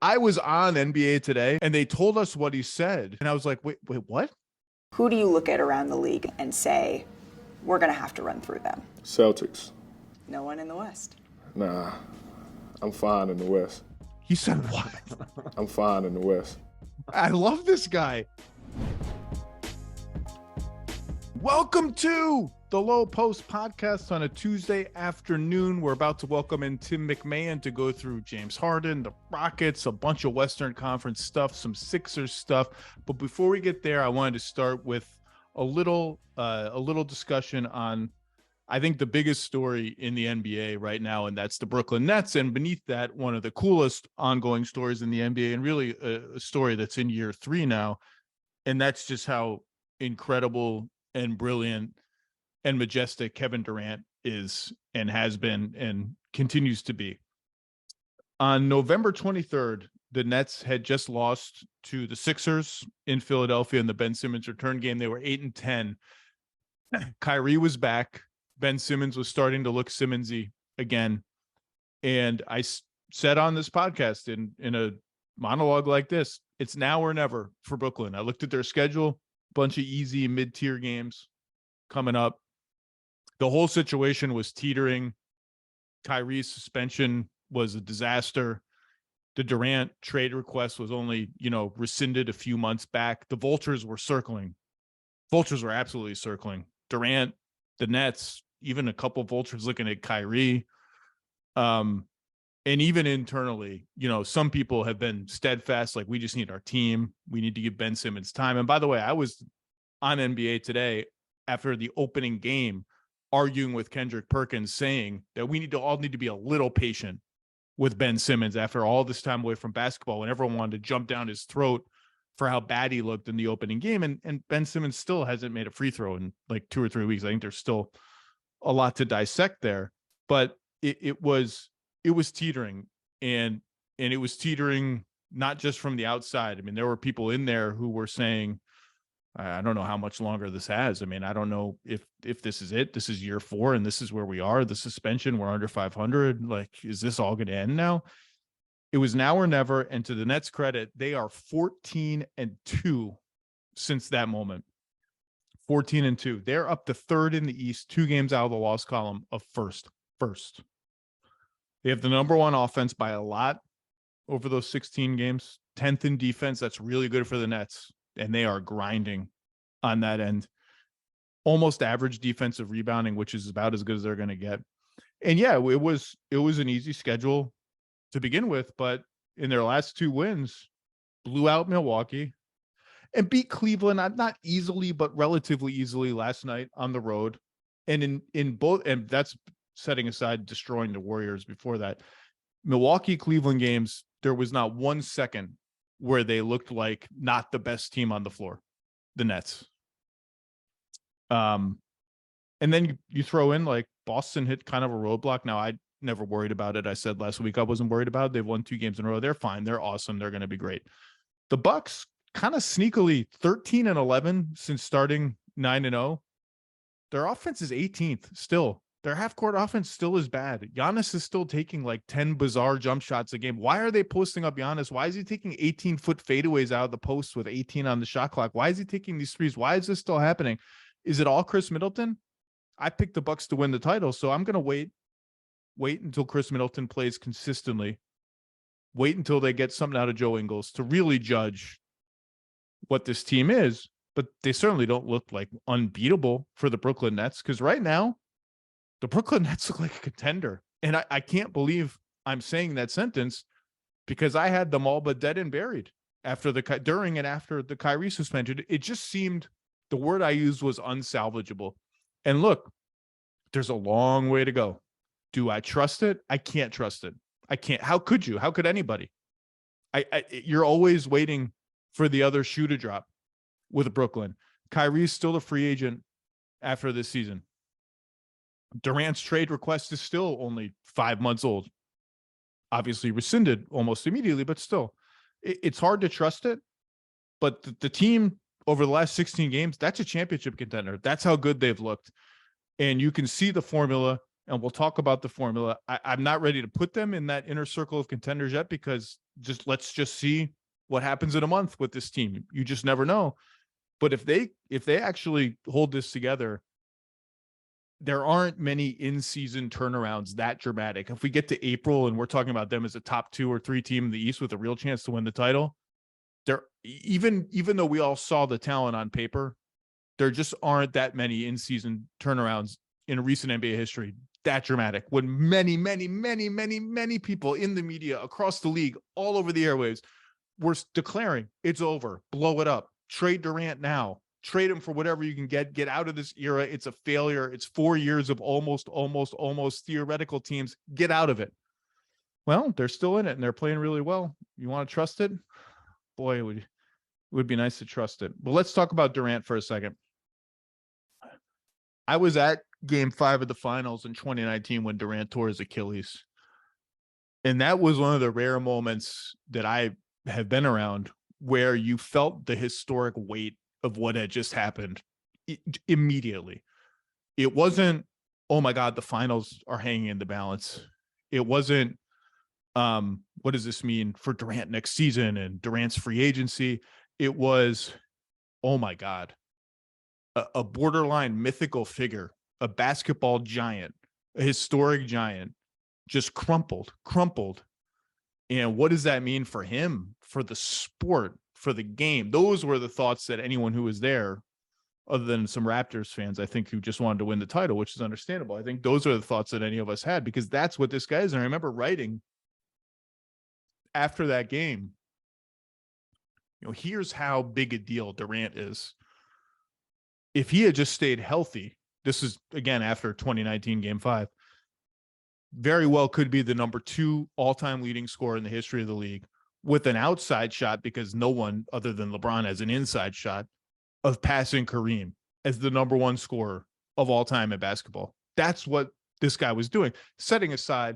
I was on NBA Today and they told us what he said. And I was like, wait, what? Who do you look at around the league and say, we're going to have to run through them? Celtics. No one in the West. Nah, I'm fine in the West. He said what? I'm fine in the West. I love this guy. Welcome to the Lowe Post podcast on a Tuesday afternoon. We're about to welcome in Tim MacMahon to go through James Harden, the Rockets, a bunch of Western Conference stuff, some Sixers stuff. But before we get there, I wanted to start with a little discussion on, I think, the biggest story in the NBA right now, and that's the Brooklyn Nets. And beneath that, one of the coolest ongoing stories in the NBA, and really a story that's in year 3 now. And that's just how incredible and brilliant and majestic Kevin Durant is and has been and continues to be. On November 23rd, the Nets had just lost to the Sixers in Philadelphia in the Ben Simmons return game. They were 8-10. Kyrie was back. Ben Simmons was starting to look Simmonsy again. And I said on this podcast in a monologue like this, it's now or never for Brooklyn. I looked at their schedule, bunch of easy mid-tier games coming up. The whole situation was teetering. Kyrie's suspension was a disaster. The Durant trade request was only, rescinded a few months back. The vultures were circling. Vultures were absolutely circling. Durant, the Nets, even a couple vultures looking at Kyrie. And even internally, some people have been steadfast, like, we just need our team. We need to give Ben Simmons time. And by the way, I was on NBA Today after the opening game arguing with Kendrick Perkins, saying that we all need to be a little patient with Ben Simmons after all this time away from basketball, when everyone wanted to jump down his throat for how bad he looked in the opening game. And Ben Simmons still hasn't made a free throw in like 2 or 3 weeks. I think there's still a lot to dissect there, but it was teetering, and it was teetering not just from the outside. I mean, there were people in there who were saying, I don't know how much longer this has. I mean, I don't know if this is it. This is year 4 and this is where we are. The suspension, we're under 500. Like, is this all going to end now? It was now or never. And to the Nets' credit, they are 14-2 since that moment. 14-2. They're up to 3rd in the East, 2 games out of the loss column of first. They have the number 1 offense by a lot over those 16 games. 10th in defense. That's really good for the Nets. And they are grinding on that end. Almost average defensive rebounding, which is about as good as they're going to get. And yeah, it was an easy schedule to begin with, but in their last 2 wins, blew out Milwaukee and beat Cleveland, not easily, but relatively easily last night on the road. And in both, and that's setting aside destroying the Warriors before that. Milwaukee, Cleveland games, there was not 1 second where they looked like not the best team on the floor, the Nets. And then you throw in, like, Boston hit kind of a roadblock. Now, I never worried about it. I said last week I wasn't worried about it. They've won 2 games in a row. They're fine. They're awesome. They're going to be great. The Bucks kind of sneakily 13-11 since starting 9-0. Their offense is 18th still. Their half-court offense still is bad. Giannis is still taking like 10 bizarre jump shots a game. Why are they posting up Giannis? Why is he taking 18-foot fadeaways out of the post with 18 on the shot clock? Why is he taking these threes? Why is this still happening? Is it all Chris Middleton? I picked the Bucks to win the title, so I'm going to wait until Chris Middleton plays consistently. Wait until they get something out of Joe Ingles to really judge what this team is. But they certainly don't look like unbeatable for the Brooklyn Nets, because right now, the Brooklyn Nets look like a contender. And I can't believe I'm saying that sentence, because I had them all but dead and buried during and after the Kyrie suspension. It just seemed, the word I used was unsalvageable. And look, there's a long way to go. Do I trust it? I can't trust it. I can't. How could you? How could anybody? You're always waiting for the other shoe to drop with Brooklyn. Kyrie's still a free agent after this season. Durant's trade request is still only 5 months old. Obviously rescinded almost immediately, but still, it's hard to trust it. But the team over the last 16 games, that's a championship contender. That's how good they've looked. And you can see the formula. and we'll talk about the formula. I'm not ready to put them in that inner circle of contenders yet, because let's just see what happens in a month with this team. You just never know. But if they actually hold this together, there aren't many in-season turnarounds that dramatic. If we get to April and we're talking about them as a top 2 or 3 team in the East with a real chance to win the title, there, even though we all saw the talent on paper, there just aren't that many in-season turnarounds in recent NBA history that dramatic, when many people in the media across the league, all over the airwaves, were declaring it's over, blow it up, trade Durant now, trade him for whatever you can get out of this era. It's a failure. It's 4 years of almost theoretical teams. Get out of it. Well, they're still in it and they're playing really well. You want to trust it? Boy, it would be nice to trust it. But let's talk about Durant for a second. I was at Game 5 of the finals in 2019 when Durant tore his Achilles. And that was one of the rare moments that I have been around where you felt the historic weight of what had just happened immediately. It wasn't, oh my God, the finals are hanging in the balance. It wasn't, what does this mean for Durant next season and Durant's free agency? It was, oh my God, a borderline mythical figure, a basketball giant, a historic giant, just crumpled. And what does that mean for him, for the sport, for the game? Those were the thoughts that anyone who was there, other than some Raptors fans, I think, who just wanted to win the title, which is understandable. I think those are the thoughts that any of us had, because that's what this guy is. And I remember writing after that game, here's how big a deal Durant is. If he had just stayed healthy, this is, again, after 2019 Game 5, very well could be the number 2 all-time leading scorer in the history of the league, with an outside shot, because no one other than LeBron has an inside shot, of passing Kareem as the number 1 scorer of all time in basketball. That's what this guy was doing, setting aside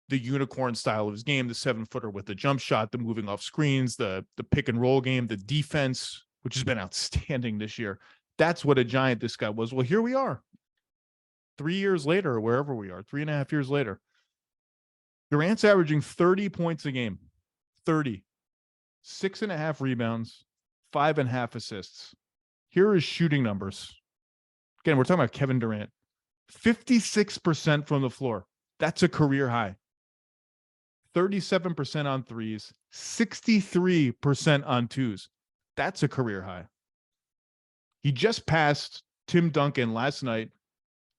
the unicorn style of his game, the 7-footer with the jump shot, the moving off screens, the pick and roll game, the defense, which has been outstanding this year. That's what a giant this guy was. Well, here we are 3 years later, or wherever we are, 3.5 years later. Durant's averaging 30 points a game, 30, 6.5 rebounds, 5.5 assists. Here are his shooting numbers. Again, we're talking about Kevin Durant. 56% from the floor. That's a career high. 37% on threes, 63% on twos. That's a career high. He just passed Tim Duncan last night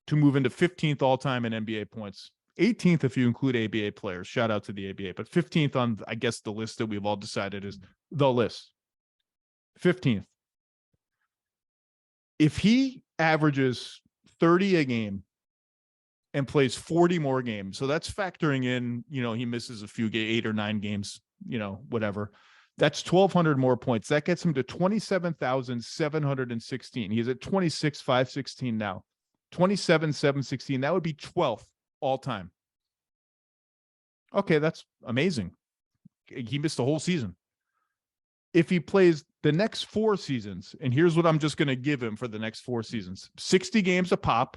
to move into 15th all-time in NBA points. 18th if you include ABA players. Shout out to the ABA. But 15th on, I guess, the list that we've all decided is the list. 15th. If he averages 30 a game and plays 40 more games, so that's factoring in, he misses a few 8 or 9 games, whatever. That's 1,200 more points. That gets him to 27,716. He's at 26,516 now. 27,716. That would be 12th all time. Okay, that's amazing. He missed the whole season. If he plays the next 4 seasons, and here's what I'm just going to give him for the next 4 seasons, 60 games a pop.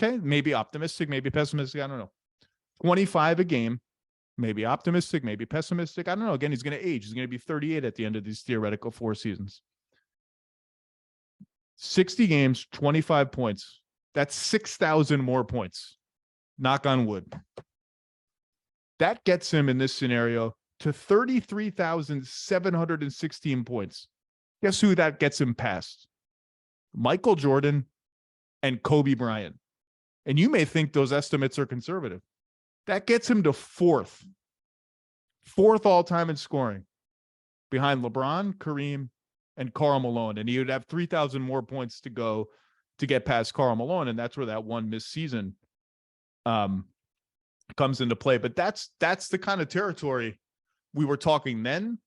Okay, maybe optimistic, maybe pessimistic, I don't know. 25 a game, maybe optimistic, maybe pessimistic, I don't know. Again, he's going to age. He's going to be 38 at the end of these theoretical 4 seasons. 60 games, 25 points. That's 6,000 more points. Knock on wood. That gets him in this scenario to 33,716 points. Guess who that gets him past? Michael Jordan and Kobe Bryant. And you may think those estimates are conservative. That gets him to 4th all-time in scoring, behind LeBron, Kareem, and Karl Malone. And he would have 3,000 more points to go to get past Karl Malone, and that's where that one missed season comes into play. But that's the kind of territory we were talking then,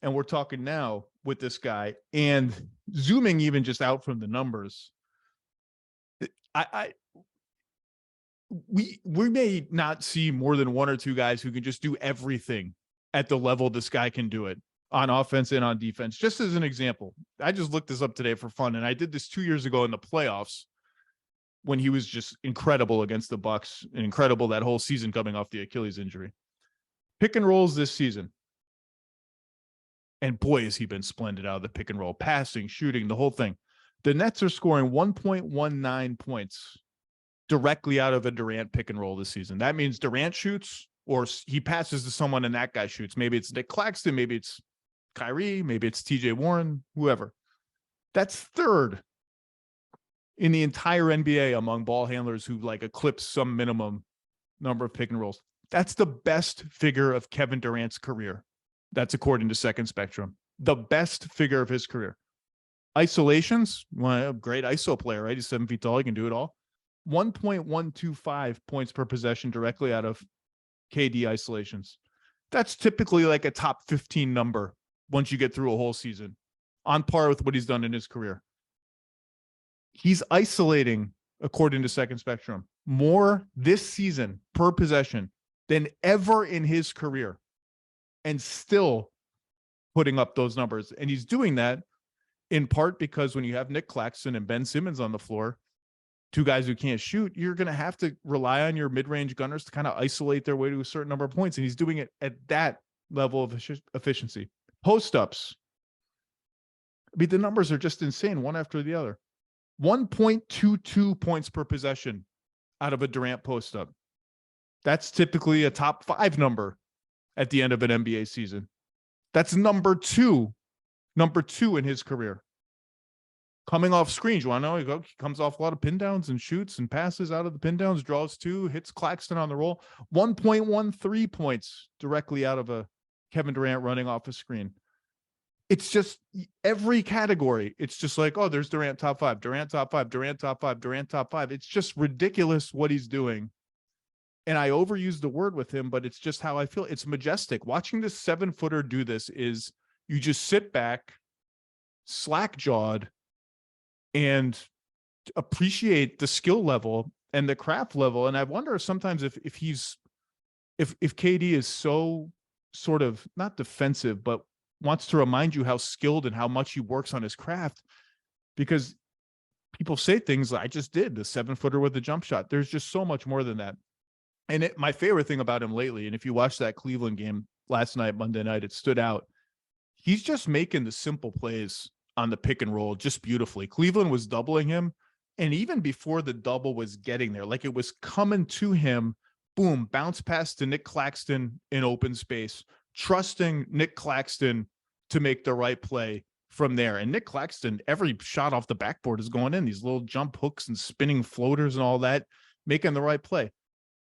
and we're talking now with this guy. And zooming even just out from the numbers, we may not see more than 1 or 2 guys who can just do everything at the level this guy can do it on offense and on defense. Just as an example, I just looked this up today for fun, and I did this 2 years ago in the playoffs when he was just incredible against the Bucks and incredible that whole season coming off the Achilles injury. Pick and rolls this season. And boy, has he been splendid out of the pick and roll, passing, shooting, the whole thing. The Nets are scoring 1.19 points directly out of a Durant pick and roll this season. That means Durant shoots or he passes to someone and that guy shoots. Maybe it's Nick Claxton, maybe it's Kyrie, maybe it's TJ Warren, whoever. That's third in the entire NBA among ball handlers who like eclipse some minimum number of pick and rolls. That's the best figure of Kevin Durant's career. That's according to Second Spectrum. The best figure of his career. Isolations, well, great ISO player, right? He's 7 feet tall. He can do it all. 1.125 points per possession directly out of KD isolations. That's typically like a top 15 number once you get through a whole season, on par with what he's done in his career. He's isolating, according to Second Spectrum, more this season per possession than ever in his career, and still putting up those numbers. And he's doing that in part because when you have Nick Claxton and Ben Simmons on the floor, two guys who can't shoot, you're going to have to rely on your mid-range gunners to kind of isolate their way to a certain number of points. And he's doing it at that level of efficiency. Post-ups. I mean, the numbers are just insane, one after the other. 1.22 points per possession out of a Durant post-up. That's typically a top 5 number at the end of an NBA season. That's number two in his career. Coming off screens, you want to know, he comes off a lot of pin downs and shoots and passes out of the pin downs, draws 2, hits Claxton on the roll. 1.13 points directly out of a Kevin Durant running off a screen. It's just every category. It's just like, oh, there's Durant top 5, Durant top 5, Durant top 5, Durant top 5. It's just ridiculous what he's doing. And I overuse the word with him, but it's just how I feel. It's majestic. Watching this 7-footer do this is you just sit back, slack-jawed, and appreciate the skill level and the craft level. And I wonder sometimes if KD is so sort of not defensive, but wants to remind you how skilled and how much he works on his craft, because people say things like, I just did the 7-footer with the jump shot. There's just so much more than that. And my favorite thing about him lately, and if you watched that Cleveland game last night, Monday night, it stood out. He's just making the simple plays on the pick and roll just beautifully. Cleveland was doubling him. And even before the double was getting there, like it was coming to him, boom, bounce pass to Nick Claxton in open space, trusting Nick Claxton to make the right play from there. And Nick Claxton, every shot off the backboard is going in, these little jump hooks and spinning floaters and all that, making the right play.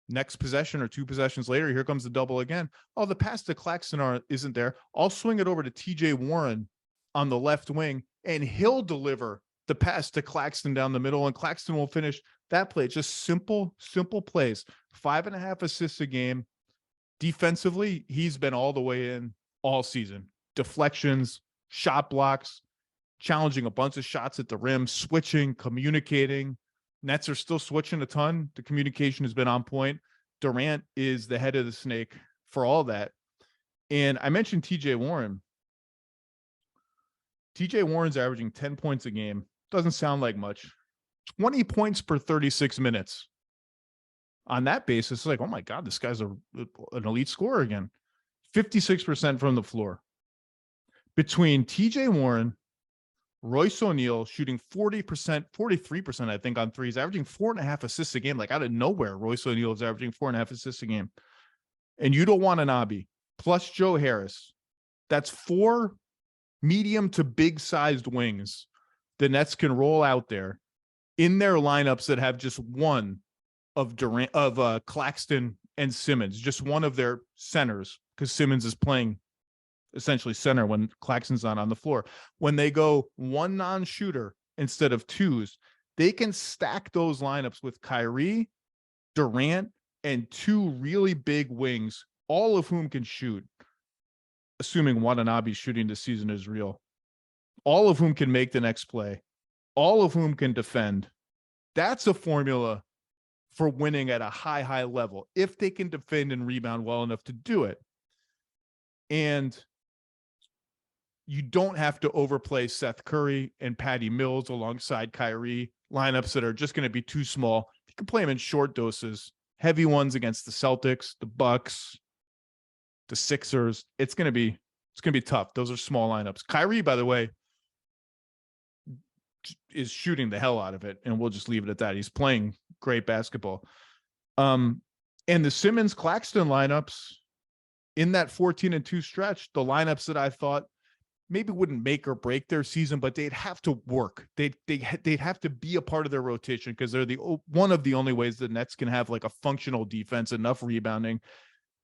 Next possession or 2 possessions later, here comes the double again. Oh, the pass to Claxton isn't there. I'll swing it over to TJ Warren on the left wing, and he'll deliver the pass to Claxton down the middle, and Claxton will finish that play. Just simple plays. 5.5 assists a game. Defensively, he's been all the way in all season. Deflections, shot blocks, challenging a bunch of shots at the rim, switching, communicating. Nets are still switching a ton. The communication has been on point. Durant is the head of the snake for all that. And I mentioned TJ Warren. TJ Warren's averaging 10 points a game. Doesn't sound like much. 20 points per 36 minutes. On that basis, it's like, oh my God, this guy's an elite scorer again. 56% from the floor. Between TJ Warren, Royce O'Neal shooting 40%, 43%, I think, on threes, averaging 4.5 assists a game. Like out of nowhere, Royce O'Neal is averaging 4.5 assists a game. And you don't want Watanabe plus Joe Harris. That's 4 medium to big sized wings the Nets can roll out there in their lineups that have just one of Claxton and Simmons, just one of their centers, because Simmons is playing essentially center when Claxton's not on the floor. When they go 1 non-shooter instead of 2s, they can stack those lineups with Kyrie, Durant, and 2 really big wings, all of whom can shoot, assuming Watanabe's shooting this season is real, all of whom can make the next play, all of whom can defend. That's a formula for winning at a high level, if they can defend and rebound well enough to do it. And you don't have to overplay Seth Curry and Patty Mills alongside Kyrie, lineups that are just going to be too small. You can play them in short doses, heavy ones against the Celtics, the Bucks, the Sixers. It's going to be tough. Those are small lineups. Kyrie, by the way, is shooting the hell out of it, and we'll just leave it at that. He's playing great basketball. And the Simmons Claxton lineups in that 14-2 stretch, the lineups that I thought maybe wouldn't make or break their season, but they'd have to work. They'd have to be a part of their rotation because they're one of the only ways the Nets can have like a functional defense, enough rebounding.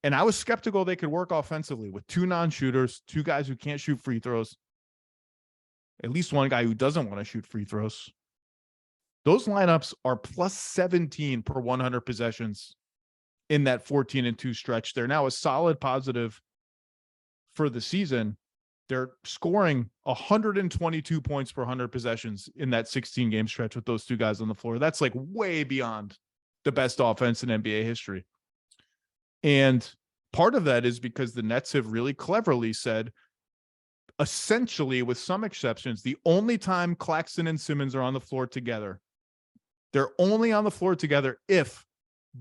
And I was skeptical they could work offensively with two non-shooters, two guys who can't shoot free throws, at least one guy who doesn't want to shoot free throws. Those lineups are plus 17 per 100 possessions in that 14-2 stretch. They're now a solid positive for the season. They're scoring 122 points per 100 possessions in that 16-game stretch with those two guys on the floor. That's like way beyond the best offense in NBA history. And part of that is because the Nets have really cleverly said, essentially, with some exceptions, the only time Claxton and Simmons are on the floor together, they're only on the floor together if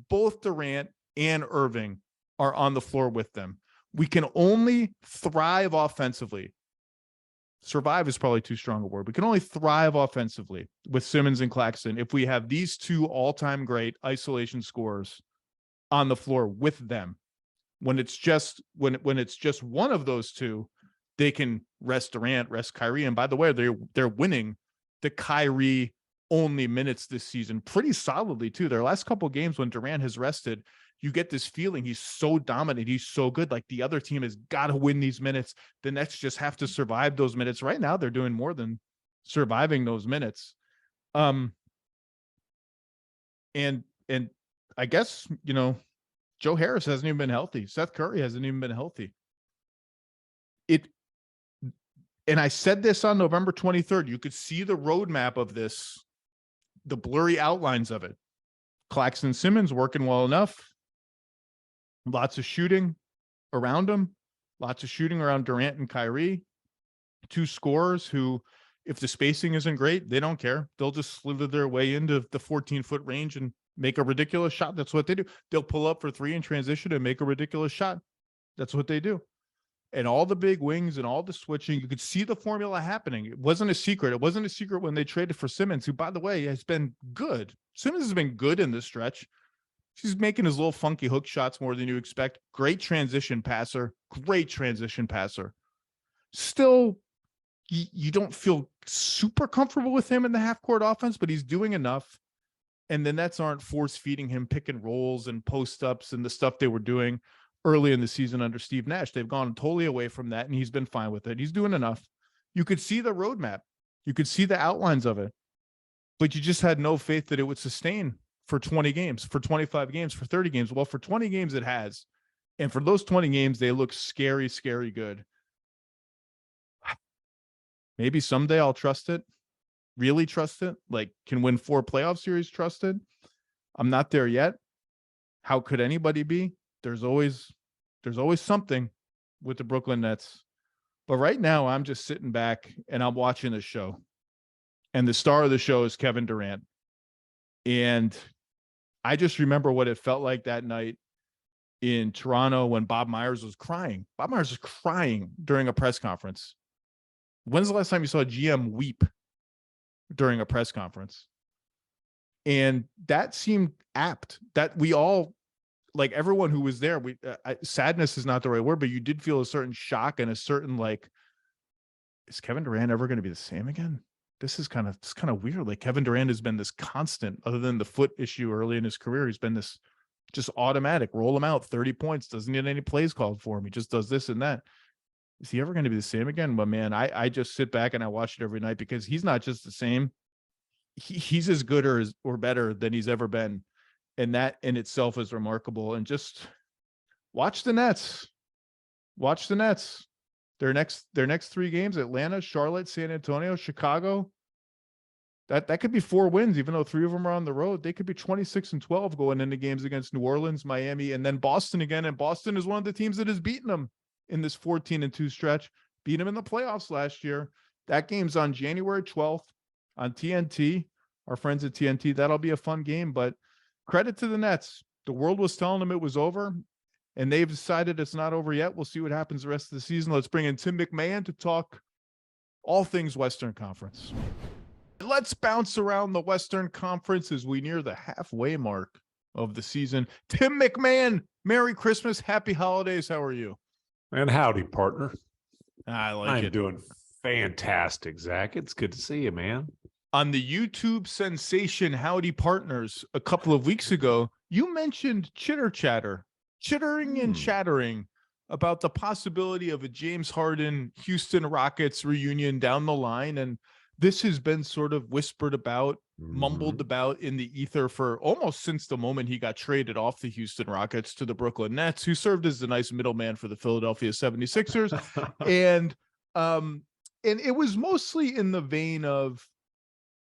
both Durant and Irving are on the floor with them. We can only thrive offensively. Survive is probably too strong a word. We can only thrive offensively with Simmons and Claxton if we have these two all-time great isolation scorers on the floor with them. When it's just one of those two, they can rest Durant, rest Kyrie. And by the way, they're winning the Kyrie only minutes this season pretty solidly too. Their last couple of games when Durant has rested, you get this feeling he's so dominant, he's so good. Like the other team has got to win these minutes. The Nets just have to survive those minutes. Right now, they're doing more than surviving those minutes. And I guess, Joe Harris hasn't even been healthy. Seth Curry hasn't even been healthy. And I said this on November 23rd, you could see the roadmap of this, the blurry outlines of it. Claxton Simmons working well enough. Lots of shooting around him. Lots of shooting around Durant and Kyrie. Two scorers who, if the spacing isn't great, they don't care. They'll just slither their way into the 14-foot range and make a ridiculous shot. That's what they do. They'll pull up for three in transition and make a ridiculous shot. That's what they do. And all the big wings and all the switching, you could see the formula happening. It wasn't a secret. It wasn't a secret when they traded for Simmons, who, by the way, has been good. Simmons has been good in this stretch. He's making his little funky hook shots more than you expect. Great transition passer. Still, you don't feel super comfortable with him in the half-court offense, but he's doing enough. And the Nets aren't force-feeding him pick and rolls and post-ups and the stuff they were doing early in the season under Steve Nash. They've gone totally away from that, and he's been fine with it. He's doing enough. You could see the roadmap. You could see the outlines of it, but you just had no faith that it would sustain for 20 games, for 25 games, for 30 games. Well, for 20 games, it has. And for those 20 games, they look scary, scary good. Maybe someday I'll trust it, really trust it, like can win 4 playoff series trusted. I'm not there yet. How could anybody be? There's always something with the Brooklyn Nets. But right now, I'm just sitting back and I'm watching the show. And the star of the show is Kevin Durant. And I just remember what it felt like that night in Toronto when Bob Myers was crying. Bob Myers was crying during a press conference. When's the last time you saw a GM weep during a press conference? And that seemed apt. That we all, like everyone who was there, sadness is not the right word, but you did feel a certain shock and a certain like, is Kevin Durant ever going to be the same again? This is kind of weird. Like Kevin Durant has been this constant, other than the foot issue early in his career. He's been this just automatic, roll him out, 30 points, doesn't need any plays called for him. He just does this and that. Is he ever going to be the same again? But man, I just sit back and I watch it every night because he's not just the same. He's as good or better than he's ever been. And that in itself is remarkable. And just watch the Nets. Watch the Nets. Their next 3 games: Atlanta, Charlotte, San Antonio, Chicago. That could be 4 wins, even though 3 of them are on the road. They could be 26-12 going into games against New Orleans, Miami, and then Boston again. And Boston is one of the teams that has beaten them in this 14-2 stretch. beat them in the playoffs last year. That game's on January 12th on TNT. Our friends at TNT. That'll be a fun game, but credit to the Nets. The world was telling them it was over, and they've decided it's not over yet. We'll see what happens the rest of the season. Let's bring in Tim MacMahon to talk all things Western Conference. Let's bounce around the Western Conference as we near the halfway mark of the season. Tim MacMahon, Merry Christmas, Happy Holidays. How are you? And howdy, partner. I'm doing fantastic, Zach. It's good to see you, man. On the YouTube sensation Howdy Partners a couple of weeks ago, you mentioned chittering and chattering about the possibility of a James Harden Houston Rockets reunion down the line. And this has been sort of whispered about, mumbled about in the ether for almost since the moment he got traded off the Houston Rockets to the Brooklyn Nets, who served as the nice middleman for the Philadelphia 76ers. And it was mostly in the vein of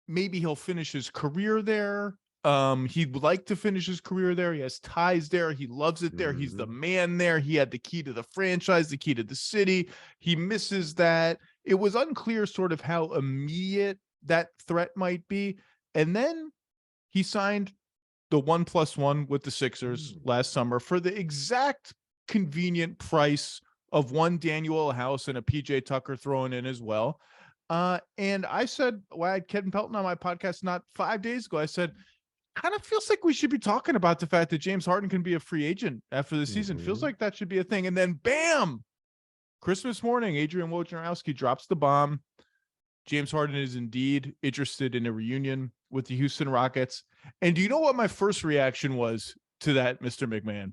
maybe he'll finish his career there. He'd like to finish his career there. He has ties there. He loves it there. He's the man there. He had the key to the franchise, the key to the city. He misses that. It was unclear sort of how immediate that threat might be. And then he signed the 1+1 with the Sixers last summer for the exact convenient price of one Daniel House and a PJ Tucker thrown in as well. And I said, well, I had Kevin Pelton on my podcast not 5 days ago. I said, kind of feels like we should be talking about the fact that James Harden can be a free agent after the season. Feels like that should be a thing. And then bam, Christmas morning, Adrian Wojnarowski drops the bomb. James Harden is indeed interested in a reunion with the Houston Rockets. And do you know what my first reaction was to that, Mr. MacMahon?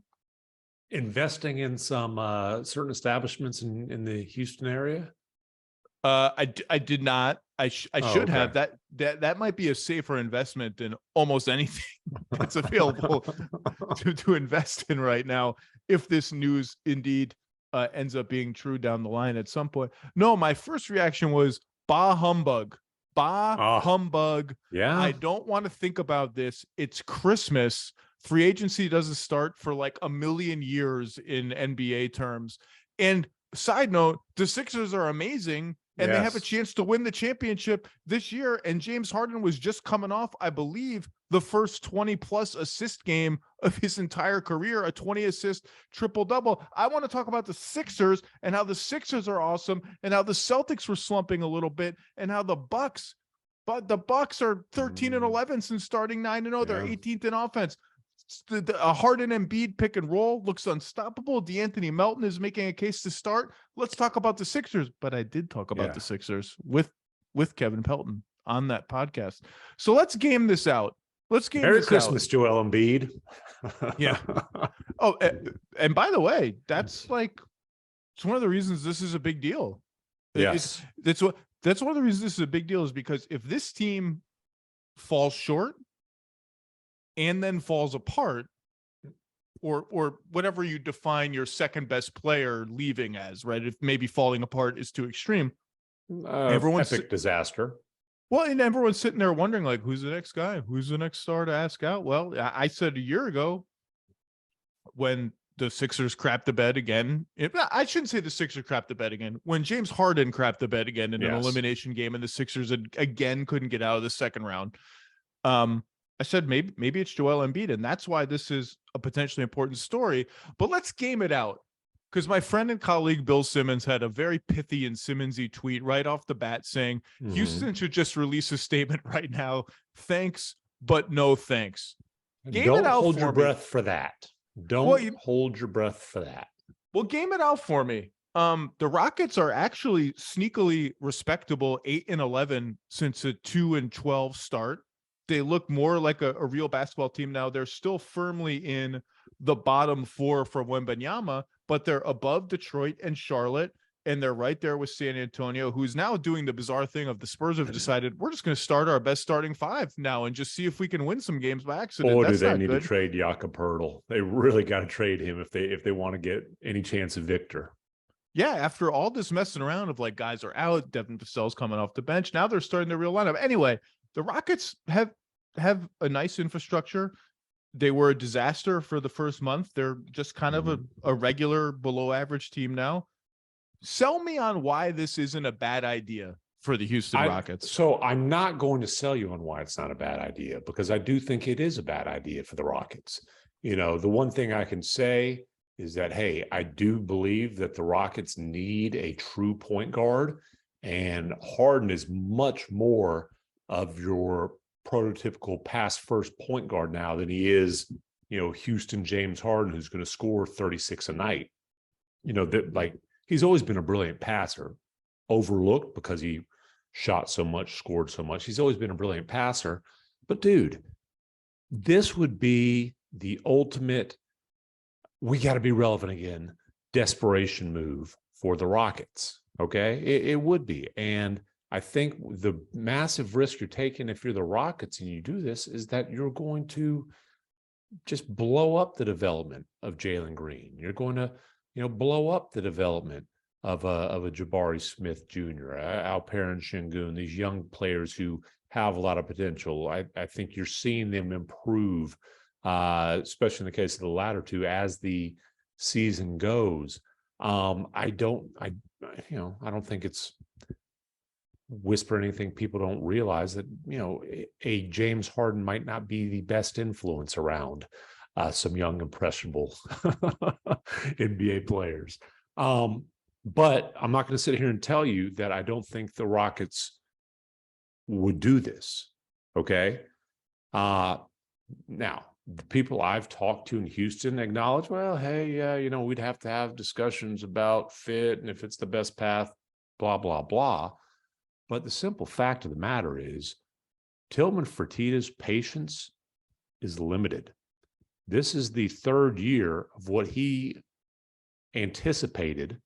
Investing in some certain establishments in the Houston area? I did not. I should have. That might be a safer investment than almost anything that's available to invest in right now, if this news indeed ends up being true down the line at some point. No, my first reaction was bah humbug. Humbug. Yeah. I don't want to think about this. It's Christmas. Free agency doesn't start for like a million years in NBA terms. And side note, the Sixers are amazing. And they have a chance to win the championship this year. And James Harden was just coming off, I believe, the first 20-plus assist game of his entire career, a 20-assist triple-double. I want to talk about the Sixers and how the Sixers are awesome and how the Celtics were slumping a little bit and how the Bucks are 13-11 since starting 9-0. They're 18th in offense. A Harden and Embiid pick and roll looks unstoppable. DeAnthony Melton is making a case to start. Let's talk about the Sixers. But I did talk about the Sixers with Kevin Pelton on that podcast. So let's game this out. Merry Christmas, Joel Embiid. Yeah. Oh, and by the way, that's like, it's one of the reasons this is a big deal. Yes. That's one of the reasons this is a big deal, is because if this team falls short and then falls apart, or whatever you define your second best player leaving as, right? If maybe falling apart is too extreme. Everyone's epic disaster. Well, and everyone's sitting there wondering, like, who's the next guy? Who's the next star to ask out? Well, I said a year ago when the Sixers crapped the bed again. I shouldn't say the Sixers crapped the bed again. When James Harden crapped the bed again in an elimination game and the Sixers again couldn't get out of the second round. I said, maybe it's Joel Embiid, and that's why this is a potentially important story. But let's game it out, because my friend and colleague Bill Simmons had a very pithy and Simmonsy tweet right off the bat saying, Houston should just release a statement right now. Thanks, but no thanks. Don't hold your breath for that. Don't hold your breath for that. Well, game it out for me. The Rockets are actually sneakily respectable 8-11 since a 2-12 start. They look more like a real basketball team now. They're still firmly in the bottom four for Wembanyama, but they're above Detroit and Charlotte, and they're right there with San Antonio, who's now doing the bizarre thing of the Spurs have decided we're just going to start our best starting five now and just see if we can win some games by accident. Or do they need to trade Jakob Poeltl? They really got to trade him if they want to get any chance of Victor. Yeah, after all this messing around of like guys are out, Devin Vassell's coming off the bench, now they're starting the real lineup. Anyway, the Rockets have a nice infrastructure. They were a disaster for the first month. They're just kind of a regular below average team now. Sell me on why this isn't a bad idea for the Houston Rockets. So I'm not going to sell you on why it's not a bad idea, because I do think it is a bad idea for the Rockets. You know, the one thing I can say is that, hey, I do believe that the Rockets need a true point guard, and Harden is much more of your prototypical pass first point guard now than he is, Houston James Harden, who's going to score 36 a night. He's always been a brilliant passer, overlooked because he shot so much, scored so much. He's always been a brilliant passer. But dude, this would be the ultimate, we got to be relevant again, desperation move for the Rockets. Okay. It would be. And I think the massive risk you're taking if you're the Rockets and you do this is that you're going to just blow up the development of Jalen Green. You're going to, blow up the development of a Jabari Smith Jr., Alperen Şengün, these young players who have a lot of potential. I think you're seeing them improve, especially in the case of the latter two, as the season goes. I don't think it's whisper anything people don't realize that, a James Harden might not be the best influence around some young, impressionable NBA players. But I'm not going to sit here and tell you that I don't think the Rockets would do this. Okay. Now, the people I've talked to in Houston acknowledge, well, hey, we'd have to have discussions about fit and if it's the best path, blah, blah, blah. But the simple fact of the matter is Tillman Fertitta's patience is limited. This is the third year of what he anticipated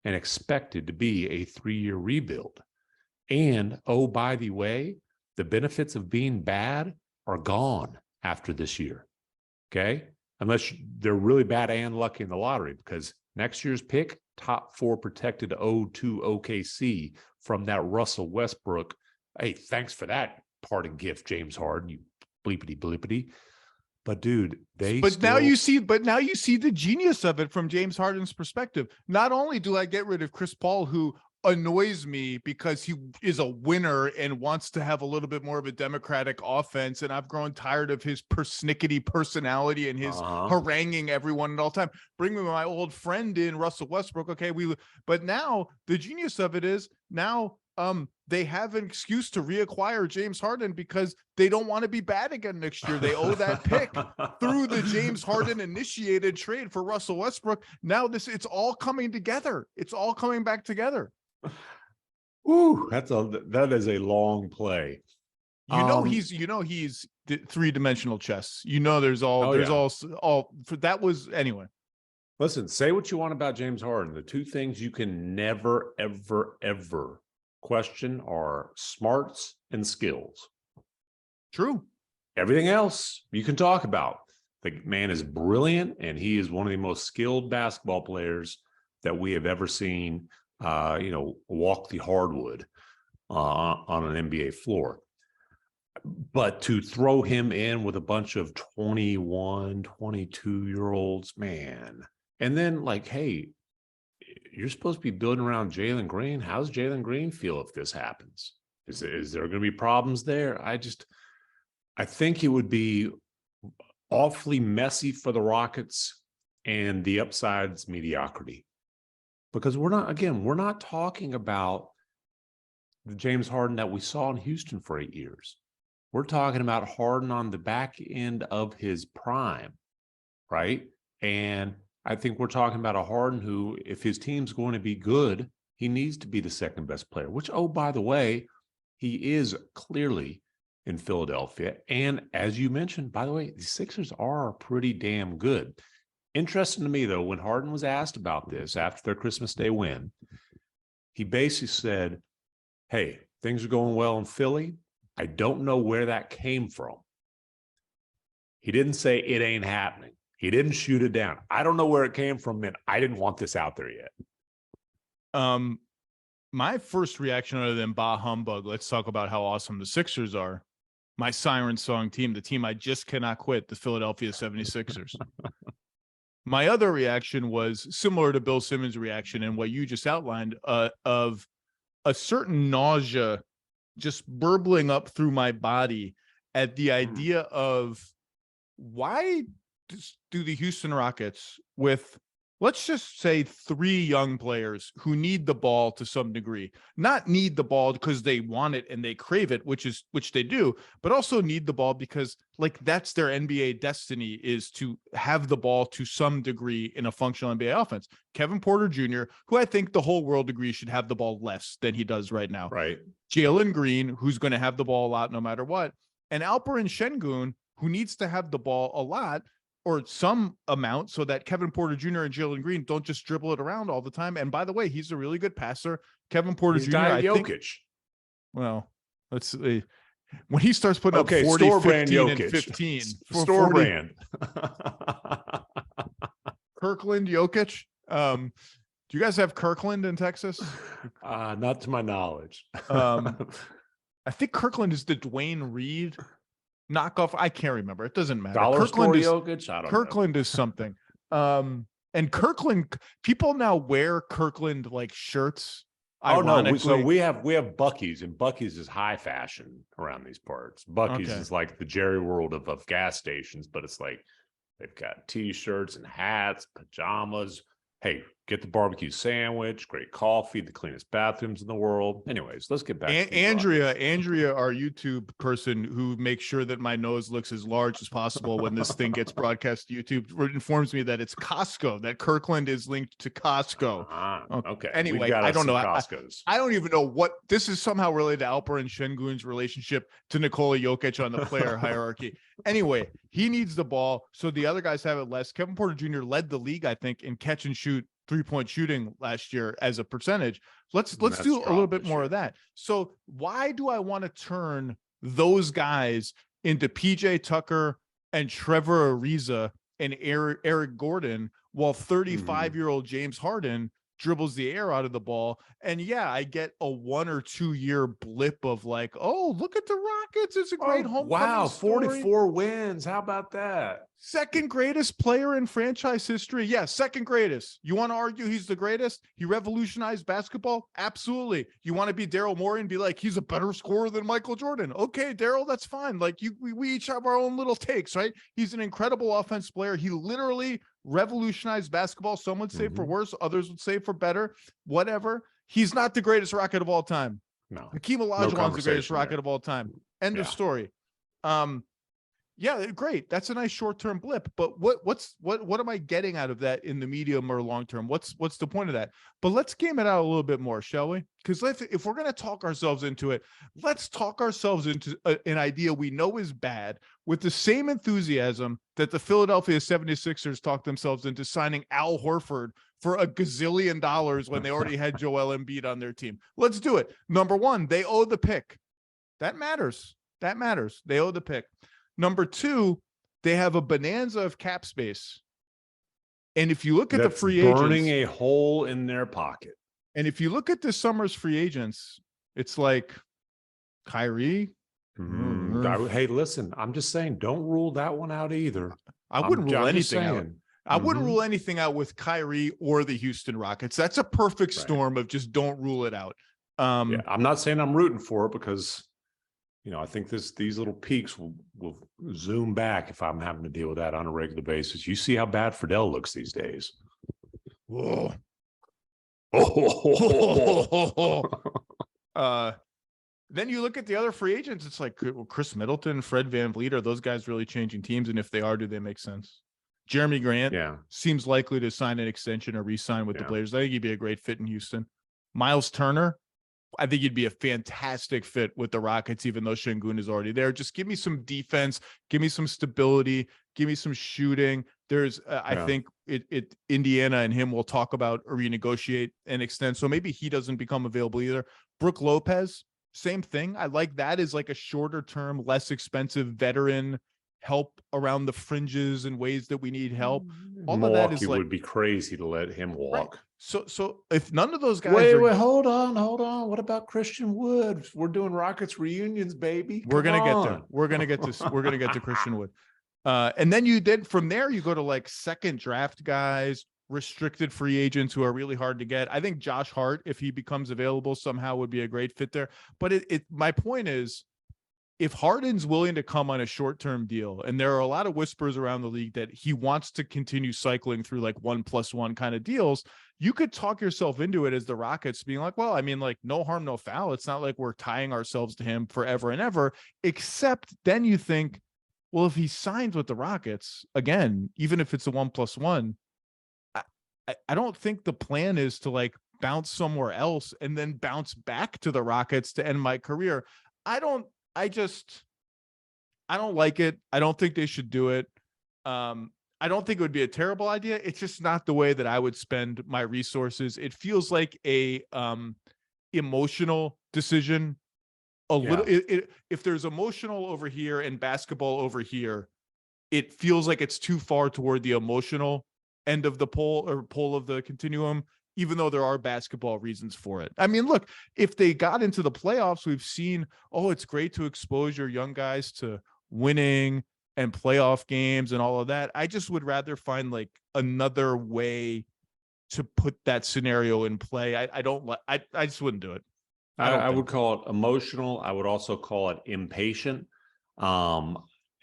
and expected to be a 3-year rebuild. And, oh, by the way, the benefits of being bad are gone after this year. Okay? Unless they're really bad and lucky in the lottery, because next year's pick, top 4 protected 0-2 OKC from that Russell Westbrook. Hey, thanks for that parting gift, James Harden, you bleepity bleepity. But dude, now you see the genius of it from James Harden's perspective. Not only do I get rid of Chris Paul, who annoys me because he is a winner and wants to have a little bit more of a democratic offense, and I've grown tired of his persnickety personality and his haranguing everyone at all time. Bring me my old friend in, Russell Westbrook. Okay, but now the genius of it is now they have an excuse to reacquire James Harden because they don't want to be bad again next year. They owe that pick through the James Harden initiated trade for Russell Westbrook. Now it's all coming together. It's all coming back together. Ooh, that is a long play. He's 3-dimensional chess. Anyway. Listen, say what you want about James Harden. The two things you can never, ever, ever question are smarts and skills. True. Everything else you can talk about. The man is brilliant, and he is one of the most skilled basketball players that we have ever seen, walk the hardwood on an NBA floor. But to throw him in with a bunch of 21, 22-year-olds, man, and then hey, you're supposed to be building around Jalen Green. How's Jalen Green feel if this happens? Is there going to be problems there? I think it would be awfully messy for the Rockets, and the upside's mediocrity. Because we're not talking about the James Harden that we saw in Houston for 8 years. We're talking about Harden on the back end of his prime, right? And I think we're talking about a Harden who, if his team's going to be good, he needs to be the second best player, which, oh, by the way, he is clearly in Philadelphia. And as you mentioned, by the way, the Sixers are pretty damn good. Interesting to me, though, when Harden was asked about this after their Christmas Day win, he basically said, hey, things are going well in Philly. I don't know where that came from. He didn't say it ain't happening. He didn't shoot it down. I don't know where it came from, man. I didn't want this out there yet. My first reaction, other than bah humbug, let's talk about how awesome the Sixers are. My siren song team, the team I just cannot quit, the Philadelphia 76ers. My other reaction was similar to Bill Simmons' reaction and what you just outlined, of a certain nausea just burbling up through my body at the idea of why do the Houston Rockets, with, let's just say, 3 young players who need the ball to some degree, not need the ball because they want it and they crave it, which they do, but also need the ball because like that's their NBA destiny, is to have the ball to some degree in a functional NBA offense. Kevin Porter Jr., who I think the whole world agrees should have the ball less than he does right now. Right. Jalen Green, who's going to have the ball a lot no matter what. And Alperen Şengün, who needs to have the ball a lot or some amount so that Kevin Porter Jr. and Jalen Green don't just dribble it around all the time. And by the way, he's a really good passer. Kevin Porter Jr., I Jokic. think, well, let's see. When he starts putting up 40, store 15, brand and Jokic. 15. Store 40, brand. Kirkland Jokic. Do you guys have Kirkland in Texas? Not to my knowledge. I think Kirkland is the Dwayne Reed knockoff. I can't remember. It doesn't matter. Dollar Kirkland store Jokic? I don't Kirkland is something. And Kirkland, people now wear Kirkland like shirts. Oh no! So Ironically. we have Buc-ee's, and Buc-ee's is high fashion around these parts. Buc-ee's Okay. is like the Jerry World of gas stations, but it's like they've got T-shirts and hats, pajamas. Hey, get the barbecue sandwich, great coffee, the cleanest bathrooms in the world. Anyways, let's get back to these Andrea, our YouTube person who makes sure that my nose looks as large as possible when this thing gets broadcast to YouTube, informs me that it's Costco, that Kirkland is linked to Costco. Okay. Anyway, We've got I us don't some know. Costco's. I don't even know what this is, somehow related to Alperen Şengün's relationship to Nikola Jokic on the player hierarchy. Anyway, he needs the ball, so the other guys have it less. Kevin Porter Jr. led the league, I think, in catch and shoot 3-point shooting last year as a percentage. Let's do a little bit more of that. So why do I want to turn those guys into PJ Tucker and Trevor Ariza and Eric Gordon while 35-year-old James Harden dribbles the air out of the ball? And yeah, I get a 1 or 2 year blip of like, oh, look at the Rockets. It's a great homecoming Wow, story. 44 wins. How about that? Second greatest player in franchise history. Yeah, second greatest. You want to argue he's the greatest? He revolutionized basketball? Absolutely. You want to be Daryl Morey and be like, he's a better scorer than Michael Jordan? Okay, Daryl, that's fine. Like we each have our own little takes, right? He's an incredible offense player. He literally revolutionized basketball. Some would say for worse, others would say for better, whatever. He's not the greatest Rocket of all time. No. Hakeem Olajuwon's the greatest Rocket of all time. End of story. Yeah, great. That's a nice short-term blip. But what am I getting out of that in the medium or long term? What's the point of that? But let's game it out a little bit more, shall we? Because if we're going to talk ourselves into it, let's talk ourselves into an idea we know is bad with the same enthusiasm that the Philadelphia 76ers talked themselves into signing Al Horford for $1 gazillion when they already had Joel Embiid on their team. Let's do it. Number one, they owe the pick. That matters. They owe the pick. Number two, they have a bonanza of cap space. And if you look at the free agents, burning a hole in their pocket. And if you look at this summer's free agents, it's like Kyrie. Hey, listen, I'm just saying, don't rule that one out either. I wouldn't rule anything out. I wouldn't rule anything out with Kyrie or the Houston Rockets. That's a perfect storm of just don't rule it out. Yeah, I'm not saying I'm rooting for it because, I think these little peaks will zoom back if I'm having to deal with that on a regular basis. You see how bad Friedel looks these days. Whoa. Then you look at the other free agents. It's like Chris Middleton, Fred VanVleet. Are those guys really changing teams? And if they are, do they make sense? Jeremy Grant seems likely to sign an extension or re-sign with the Blazers. I think he'd be a great fit in Houston. Miles Turner, I think he'd be a fantastic fit with the Rockets, even though Şengün is already there. Just give me some defense, give me some stability, give me some shooting. There's, I think Indiana and him will talk about or renegotiate and extend. So maybe he doesn't become available either. Brooke Lopez, same thing. I like that as like a shorter term, less expensive veteran help around the fringes and ways that we need help. All Milwaukee of that is like, would be crazy to let him walk. Right. So if none of those guys wait, hold on. What about Christian Wood? We're doing Rockets reunions, baby. We're gonna get there. We're gonna get to Christian Wood. And then from there, you go to like second draft guys, restricted free agents who are really hard to get. I think Josh Hart, if he becomes available somehow, would be a great fit there. But my point is, if Harden's willing to come on a short-term deal, and there are a lot of whispers around the league that he wants to continue cycling through like 1+1 kind of deals, you could talk yourself into it as the Rockets being like, well, I mean, like no harm, no foul. It's not like we're tying ourselves to him forever and ever, except then you think, well, if he signs with the Rockets again, even if it's a 1+1, I don't think the plan is to like bounce somewhere else and then bounce back to the Rockets to end my career. I don't like it. I don't think they should do it. I don't think it would be a terrible idea. It's just not the way that I would spend my resources. It feels like a emotional decision. Little. If there's emotional over here and basketball over here, it feels like it's too far toward the emotional end of the pole of the continuum, even though there are basketball reasons for it. I mean, look, if they got into the playoffs, we've seen, it's great to expose your young guys to winning and playoff games and all of that. I just would rather find like another way to put that scenario in play. I just wouldn't do it. I would call it emotional. I would also call it impatient.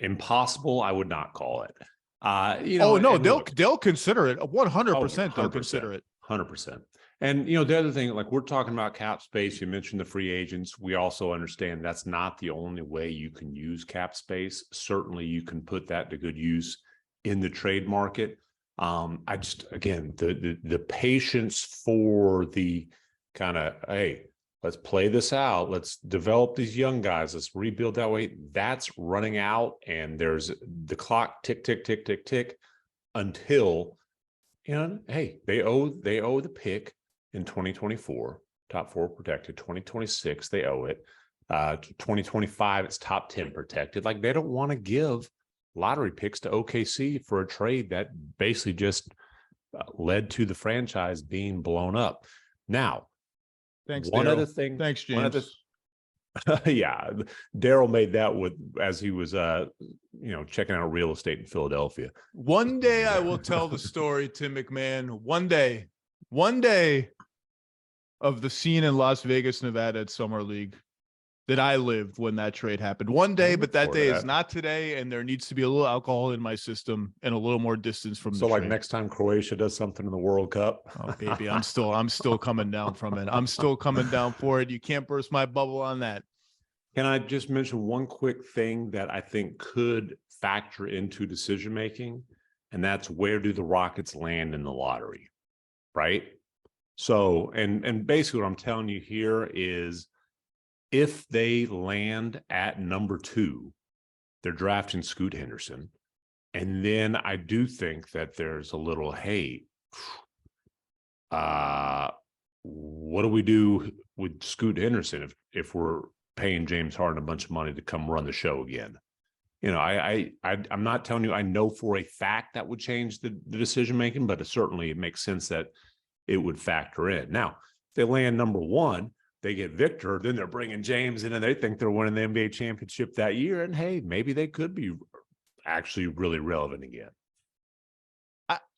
Impossible, I would not call it. They'll consider it 100%. They'll consider it 100%. And the other thing, like we're talking about cap space, you mentioned the free agents. We also understand that's not the only way you can use cap space. Certainly, you can put that to good use in the trade market. The patience for the kind of, hey, let's play this out. Let's develop these young guys. Let's rebuild that way. That's running out, and there's the clock tick, tick, tick, tick, tick until, hey, they owe the pick in 2024, top 4 protected. 2026, they owe it. 2025, it's top 10 protected. Like they don't want to give lottery picks to OKC for a trade that basically just led to the franchise being blown up. Now, thanks. One Darryl. other thing. Thanks, James. Yeah, Daryl made that as he was checking out real estate in Philadelphia. One day I will tell the story, Tim MacMahon. One day of the scene in Las Vegas, Nevada at Summer League that I lived when that trade happened. One day, but that day is not today, and there needs to be a little alcohol in my system and a little more distance from the trade. Next time Croatia does something in the World Cup. Oh, baby, I'm still coming down from it. I'm still coming down for it. You can't burst my bubble on that. Can I just mention one quick thing that I think could factor into decision making, and that's where do the Rockets land in the lottery, right? So, and basically what I'm telling you here is, if they land at number 2, they're drafting Scoot Henderson. And then I do think that there's a little, hey, what do we do with Scoot Henderson if we're paying James Harden a bunch of money to come run the show again? I'm not telling you I know for a fact that would change the decision making, but it makes sense that it would factor in. Now, if they land number 1, they get Victor, then they're bringing James in and they think they're winning the NBA championship that year. And hey, maybe they could be actually really relevant again.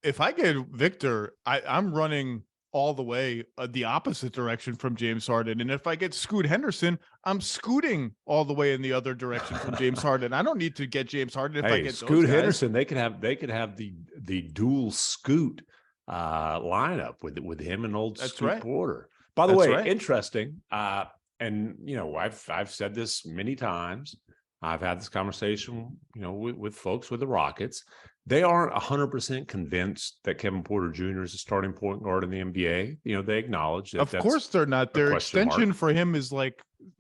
If I get Victor, I'm running all the way the opposite direction from James Harden. And if I get Scoot Henderson, I'm scooting all the way in the other direction from James Harden. I don't need to get James Harden if I get Scoot Henderson. They could have the dual Scoot lineup with him and old Scoot Porter. By the way, interesting. And I've said this many times. I've had this conversation, with folks with the Rockets. They aren't 100% convinced that Kevin Porter Jr. is a starting point guard in the NBA. They acknowledge that. Of course, they're not. Their extension for him is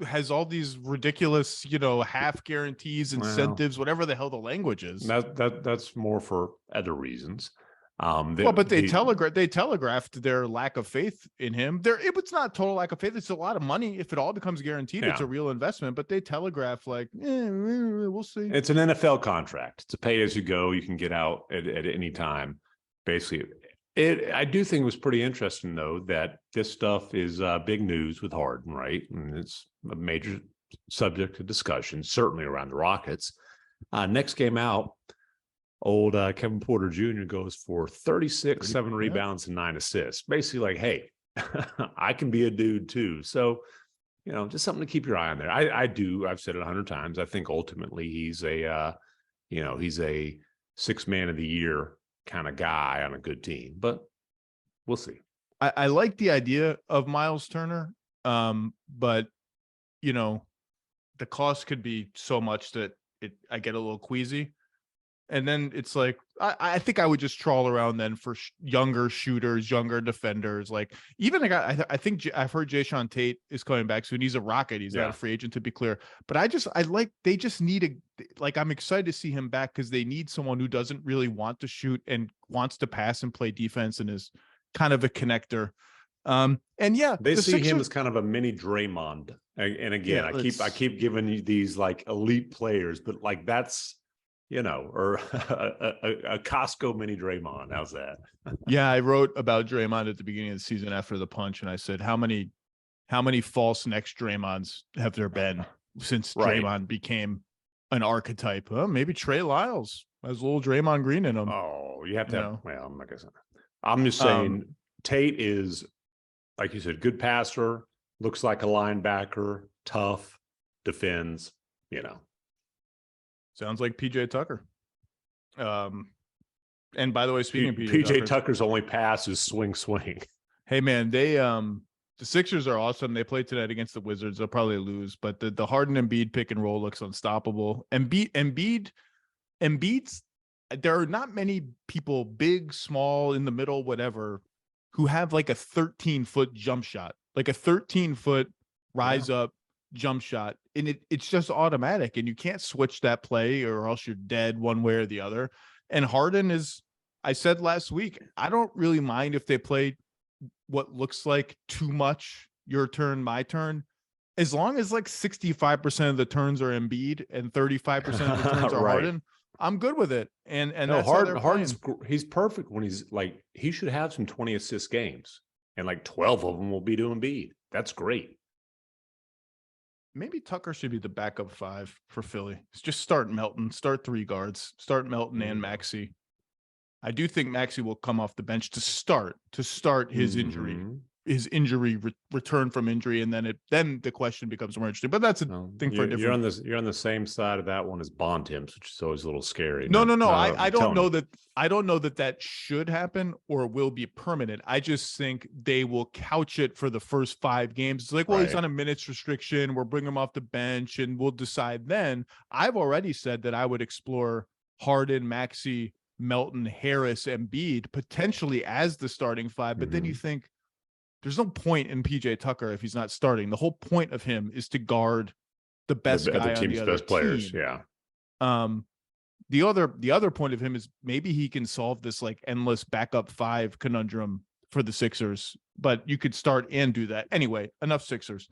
has all these ridiculous, half guarantees, incentives, whatever the hell the language is. That's more for other reasons. They telegraphed their lack of faith in him. It was not total lack of faith. It's a lot of money. If it all becomes guaranteed, it's a real investment. But they telegraph we'll see. It's an NFL contract. It's a pay as you go. You can get out at any time. Basically, I do think it was pretty interesting though that this stuff is big news with Harden, right? And it's a major subject of discussion, certainly around the Rockets. Next game out. old Kevin Porter Jr. goes for 36, 7 Yeah. rebounds, and 9 assists. Basically like, hey, I can be a dude too. So, just something to keep your eye on there. I've said it 100 times. I think ultimately he's a, he's a 6 man of the year kind of guy on a good team, but we'll see. I like the idea of Miles Turner, but the cost could be so much that I get a little queasy. And then it's like, I think I would just trawl around then for younger shooters, younger defenders. Like even I think I've heard Jayshawn Tate is coming back soon. He's a Rocket. He's not a free agent, to be clear. But they just need I'm excited to see him back because they need someone who doesn't really want to shoot and wants to pass and play defense and is kind of a connector. And yeah, they see Sixers, him as kind of a mini Draymond. And again, I keep giving you these like elite players, but like that's, or a Costco mini Draymond. How's that? Yeah, I wrote about Draymond at the beginning of the season after the punch, and I said, how many false next Draymonds have there been since Draymond became an archetype? Maybe Trey Lyles has a little Draymond Green in him. Oh, you have to have, well, I'm not gonna say. I'm just saying Tate is, like you said, good passer, looks like a linebacker, tough, defends, Sounds like PJ Tucker. And by the way, speaking of PJ Tucker's only pass is swing. Hey man, they the Sixers are awesome. They play tonight against the Wizards. They'll probably lose, but the Harden and Embiid pick and roll looks unstoppable. Embiid's there are not many people, big, small, in the middle, whatever, who have like a 13-foot jump shot, like a 13-foot rise up jump shot. And it's just automatic, and you can't switch that play or else you're dead one way or the other. And Harden is, I said last week, I don't really mind if they play what looks like too much, your turn, my turn, as long as like 65% of the turns are Embiid and 35% of the turns are Harden. I'm good with it. And that's Harden's he's perfect when he's like, he should have some 20 assist games, and like 12 of them will be to Embiid. That's great. Maybe Tucker should be the backup 5 for Philly. Just start Melton, start 3 guards, start Melton and Maxey. I do think Maxey will come off the bench to start his injury. His injury return from injury, and then the question becomes more interesting. But that's a thing for a different. You're on the same side of that one as Bontemps, which is always a little scary. No. I don't know that. I don't know that should happen or will be permanent. I just think they will couch it for the first 5 games. It's like, well, he's on a minutes restriction. We'll bring him off the bench, and we'll decide then. I've already said that I would explore Harden, Maxey, Melton, Harris, Embiid potentially as the starting 5. But then you think, there's no point in PJ Tucker if he's not starting. The whole point of him is to guard the best guy on the other best players. team. Yeah. The other point of him is maybe he can solve this like endless backup 5 conundrum for the Sixers, but you could start and do that. Anyway, enough Sixers.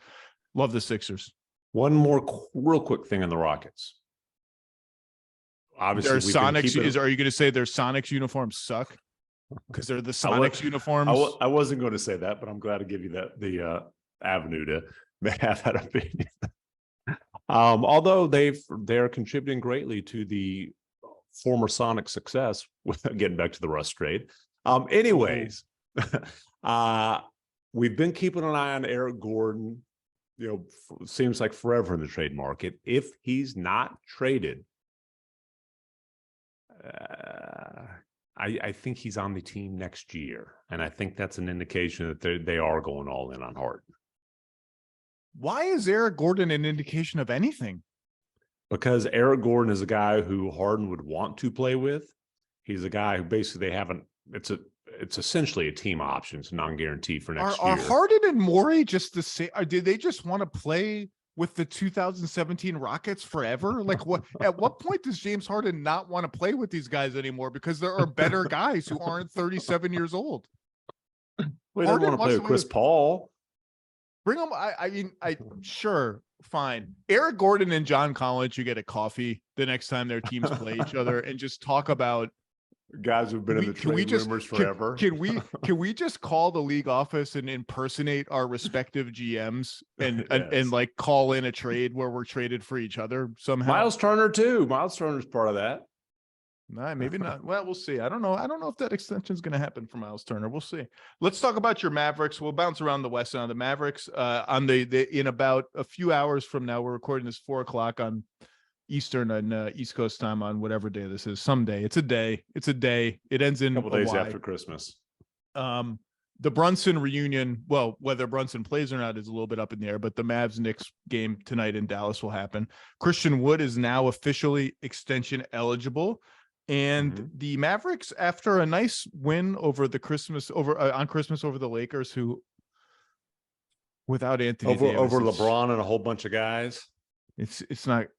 Love the Sixers. One more real quick thing on the Rockets. Obviously, their Sonics are you going to say their Sonics uniforms suck? Because they're the Sonics uniforms. I wasn't going to say that, but I'm glad to give you the avenue to have that opinion. Although they're contributing greatly to the former Sonic success, getting back to the Russ trade. Anyways, we've been keeping an eye on Eric Gordon. Seems like forever in the trade market. If he's not traded, I think he's on the team next year, and I think that's an indication that they are going all in on Harden. Why is Eric Gordon an indication of anything? Because Eric Gordon is a guy who Harden would want to play with. He's a guy who basically it's essentially a team option. It's a non-guarantee for next year. Are Harden and Morey just the same? Did they just want to play with the 2017 Rockets forever? Like at what point does James Harden not want to play with these guys anymore? Because there are better guys who aren't 37 years old. We don't want to play with Chris Paul. Bring them. Sure, fine. Eric Gordon and John Collins should get a coffee the next time their teams play each other and just talk about guys who've been in the trade rumors forever. Can we just call the league office and impersonate our respective GMs and like call in a trade where we're traded for each other somehow? Miles Turner too. Miles Turner's part of that. Nah, maybe not. Well, we'll see. I don't know. I don't know if that extension is going to happen for Miles Turner. We'll see. Let's talk about your Mavericks. We'll bounce around the West now. The Mavericks on the in about a few hours from now. We're recording this 4:00 on Eastern and East Coast time on whatever day this is. Someday. It's a day. It's a day. It ends in A couple days after Christmas. The Brunson reunion, well, whether Brunson plays or not is a little bit up in the air, but the Mavs-Knicks game tonight in Dallas will happen. Christian Wood is now officially extension eligible. And the Mavericks, after a nice win over on Christmas over the Lakers, who without Anthony Davis, over LeBron and a whole bunch of guys, it's not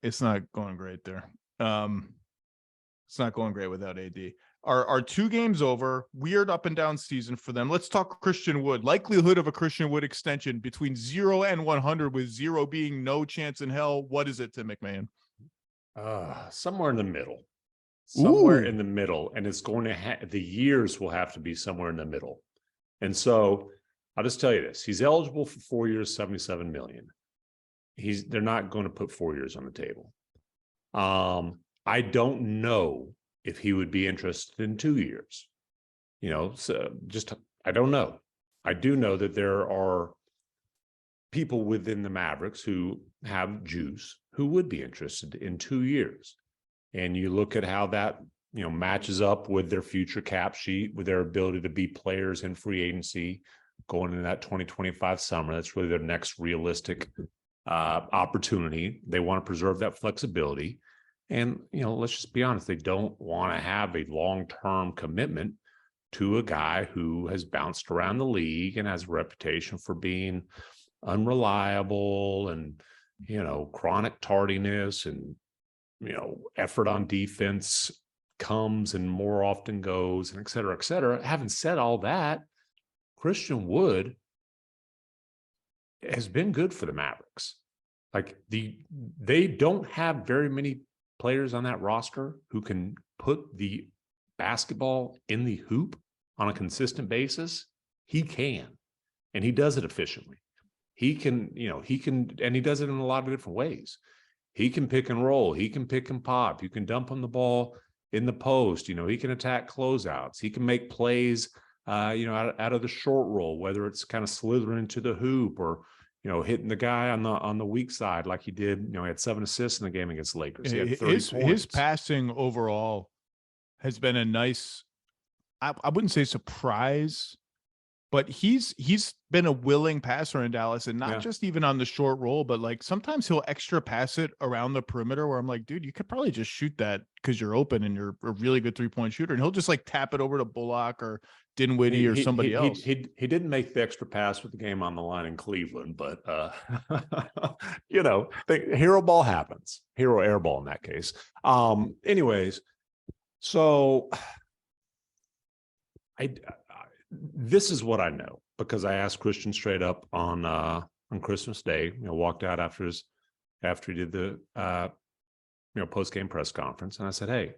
going great there. It's not going great without AD. Our 2 games over, weird up and down season for them. Let's talk Christian Wood. Likelihood of a Christian Wood extension between 0 and 100, with 0 being no chance in hell. What is it, Tim MacMahon? Somewhere in the middle. In the middle, and it's going to the years will have to be somewhere in the middle. And so I'll just tell you this: he's eligible for 4 years, $77 million. They're not going to put 4 years on the table. I don't know if he would be interested in 2 years. So I don't know. I do know that there are people within the Mavericks who have juice who would be interested in 2 years. And you look at how that, matches up with their future cap sheet, with their ability to be players in free agency going into that 2025 summer. That's really their next realistic opportunity. They want to preserve that flexibility. And, let's just be honest, they don't want to have a long-term commitment to a guy who has bounced around the league and has a reputation for being unreliable and, chronic tardiness and, effort on defense comes and more often goes, and et cetera, et cetera. Having said all that, Christian Wood has been good for the Mavericks. Like they don't have very many players on that roster who can put the basketball in the hoop on a consistent basis. He can, and he does it efficiently. He can, and he does it in a lot of different ways. He can pick and roll. He can pick and pop. You can dump him the ball in the post. He can attack closeouts. He can make plays, out of the short roll, whether it's kind of slithering into the hoop or, hitting the guy on the weak side like he did. He had 7 assists in the game against the Lakers. He had 30 points. His passing overall has been a nice, I wouldn't say surprise, but he's been a willing passer in Dallas, and not just even on the short roll, but like sometimes he'll extra pass it around the perimeter where I'm like, dude, you could probably just shoot that because you're open and you're a really good 3-point shooter. And he'll just like tap it over to Bullock or Dinwiddie or somebody else. He didn't make the extra pass with the game on the line in Cleveland, but hero ball happens. Hero air ball in that case. Anyways, so this is what I know, because I asked Christian straight up on Christmas Day. Walked out after he did the post-game press conference, and I said, "Hey,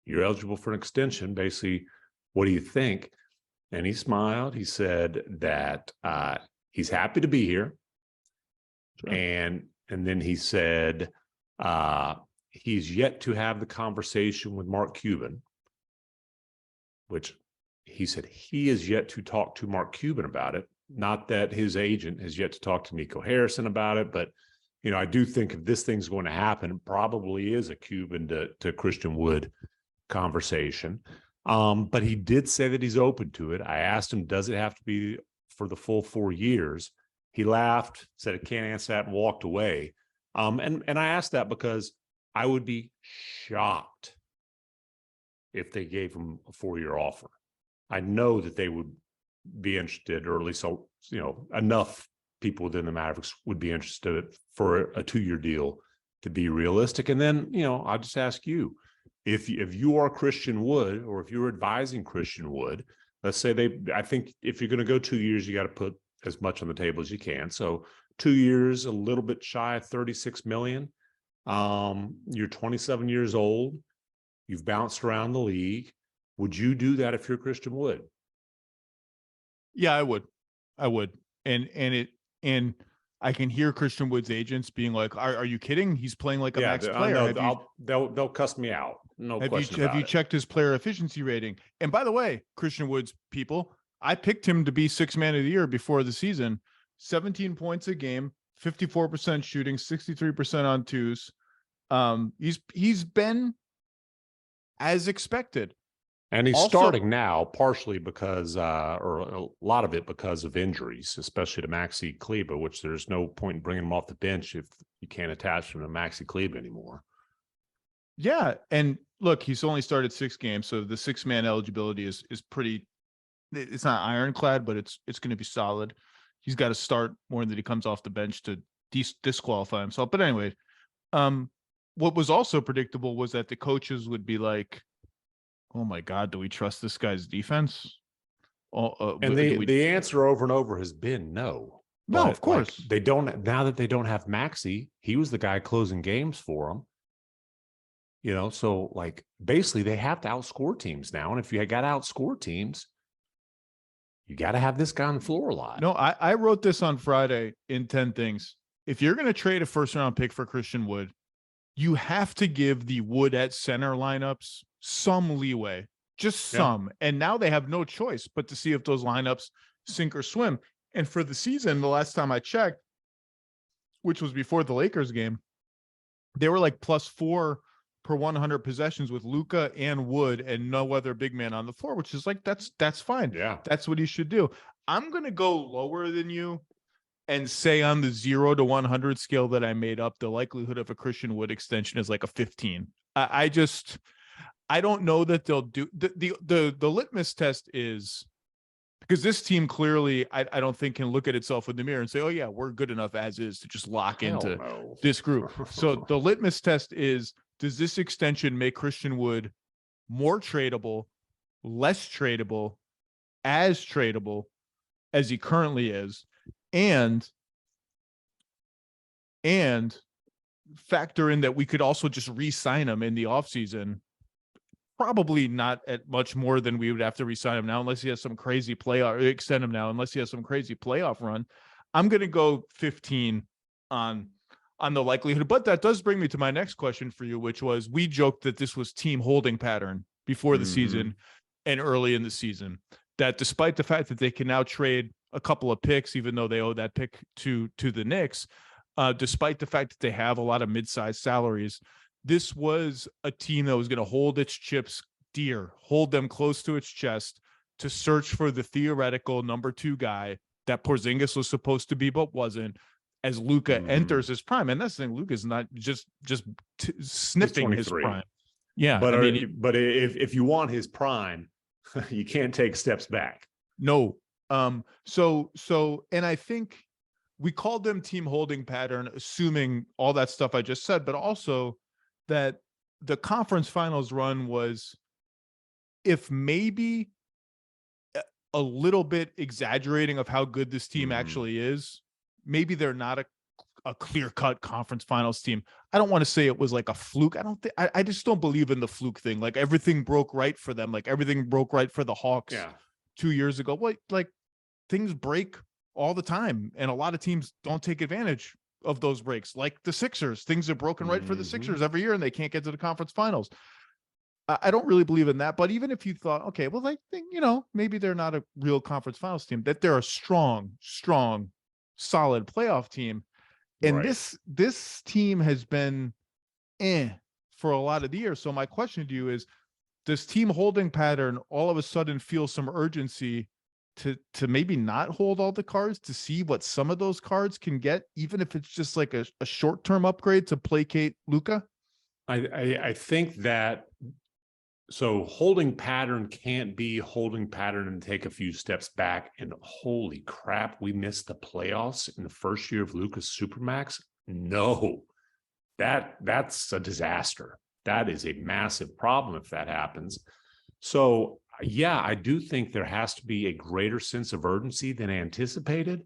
you're eligible for an extension. Basically, what do you think?" And he smiled. He said that he's happy to be here, sure. and then he said he's yet to have the conversation with Mark Cuban, which he said he is yet to talk to Mark Cuban about it. Not that his agent has yet to talk to Nico Harrison about it, but I do think if this thing's going to happen, it probably is a Cuban to Christian Wood conversation. But he did say that he's open to it. I asked him, does it have to be for the full 4 years? He laughed, said, "I can't answer that," and walked away. And I asked that because I would be shocked if they gave him a 4-year offer. I know that they would be interested, or at least, enough people within the Mavericks would be interested for a 2-year deal to be realistic. And then, I'll just ask you, if you are Christian Wood, or if you're advising Christian Wood, let's say I think if you're going to go 2 years, you got to put as much on the table as you can. So 2 years, a little bit shy of $36 million. You're 27 years old. You've bounced around the league. Would you do that if you're Christian Wood? Yeah, I would. And I can hear Christian Wood's agents being like, "Are you kidding? He's playing like a max player." They'll cuss me out. No Have question you about have you it. checked his player efficiency rating? And by the way, Christian Wood's people, I picked him to be sixth man of the year before the season. 17 points a game, 54% shooting, 63% on twos. He's been as expected. And he's Also- starting now, partially because, or a lot of it because of injuries, especially to Maxi Kleber, which there's no point in bringing him off the bench if you can't attach him to Maxi Kleber anymore. Yeah, and look, he's only started 6 games, so the 6-man eligibility is pretty. It's not ironclad, but it's going to be solid. He's got to start more than he comes off the bench to disqualify himself. But anyway, what was also predictable was that the coaches would be like, "Oh my God, do we trust this guy's defense?" And the answer over and over has been no. No, But, of course. like, they don't. Now that they don't have Maxi, he was the guy closing games for them. You know, so like basically they have to outscore teams now. And if you got to outscore teams, you got to have this guy on the floor a lot. No, I wrote this on Friday in 10 things. If you're going to trade a first round pick for Christian Wood, you have to give the Wood at center lineups some leeway, just some. And now they have no choice but to see if those lineups sink or swim. And for the season, the last time I checked, which was before the Lakers game, they were like +4 per 100 possessions with Luka and Wood and no other big man on the floor, which is like, that's fine. Yeah. That's what he should do. I'm going to go lower than you and say on the 0 to 100 scale that I made up, the likelihood of a Christian Wood extension is like a 15. I don't know that they'll do the litmus test is because this team clearly, I don't think can look at itself in the mirror and say, oh yeah, we're good enough as is to just lock into this group. So the litmus test is, does this extension make Christian Wood more tradable, less tradable, as tradable as he currently is, and factor in that we could also just re-sign him in the offseason, probably not at much more than we would have to re-sign him now, unless he has some crazy extend him now, unless he has some crazy playoff run. I'm going to go 15 on the likelihood. But that does bring me to my next question for you, which was, we joked that this was team holding pattern before the season and early in the season, that despite the fact that they can now trade a couple of picks, even though they owe that pick to the Knicks, despite the fact that they have a lot of mid-sized salaries, this was a team that was going to hold its chips dear, hold them close to its chest to search for the theoretical number 2 guy that Porzingis was supposed to be, but wasn't, as Luka enters his prime. And that's the thing, Luka's not just sniffing his prime. Yeah. But but if you want his prime, you can't take steps back. No. So, and I think we called them team holding pattern, assuming all that stuff I just said, but also that the conference finals run was, if maybe a little bit exaggerating of how good this team actually is, maybe they're not a clear-cut conference finals team. I don't want to say it was like a fluke. I just don't believe in the fluke thing. Like everything broke right for them. Like everything broke right for the Hawks 2 years ago. Like things break all the time, and a lot of teams don't take advantage of those breaks. Like the Sixers, things are broken right for the Sixers every year, and they can't get to the conference finals. I don't really believe in that. But even if you thought, okay, well, I think, maybe they're not a real conference finals team, that they're a strong, solid playoff team. And this team has been for a lot of the year. So my question to you is, does team holding pattern all of a sudden feel some urgency to maybe not hold all the cards, to see what some of those cards can get, even if it's just like a short-term upgrade to placate Luka? I think that, so holding pattern can't be holding pattern and take a few steps back. And holy crap, we missed the playoffs in the first year of Luka's Supermax. No, that's a disaster. That is a massive problem if that happens. So yeah, I do think there has to be a greater sense of urgency than anticipated,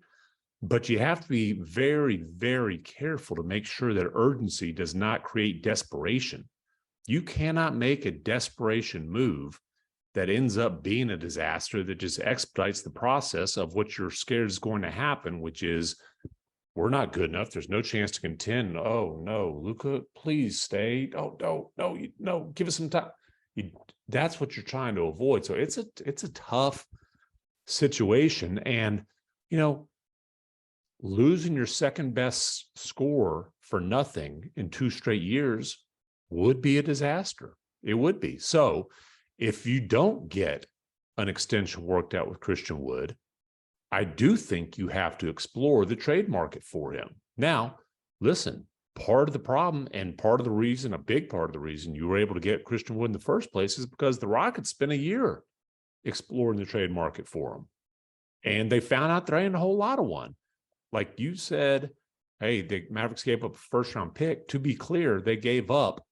but you have to be very, very careful to make sure that urgency does not create desperation. You cannot make a desperation move that ends up being a disaster that just expedites the process of what you're scared is going to happen, which is we're not good enough. There's no chance to contend. Oh no, Luka, please stay. Oh no, give us some time. That's what you're trying to avoid. So it's a tough situation, and losing your second best scorer for nothing in 2 straight years would be a disaster. It would be. So if you don't get an extension worked out with Christian Wood, I do think you have to explore the trade market for him. Now, listen, part of the problem and part of the reason, a big part of the reason you were able to get Christian Wood in the first place is because the Rockets spent a year exploring the trade market for him. And they found out there ain't a whole lot of one. Like you said, hey, the Mavericks gave up a first-round pick. To be clear, they gave up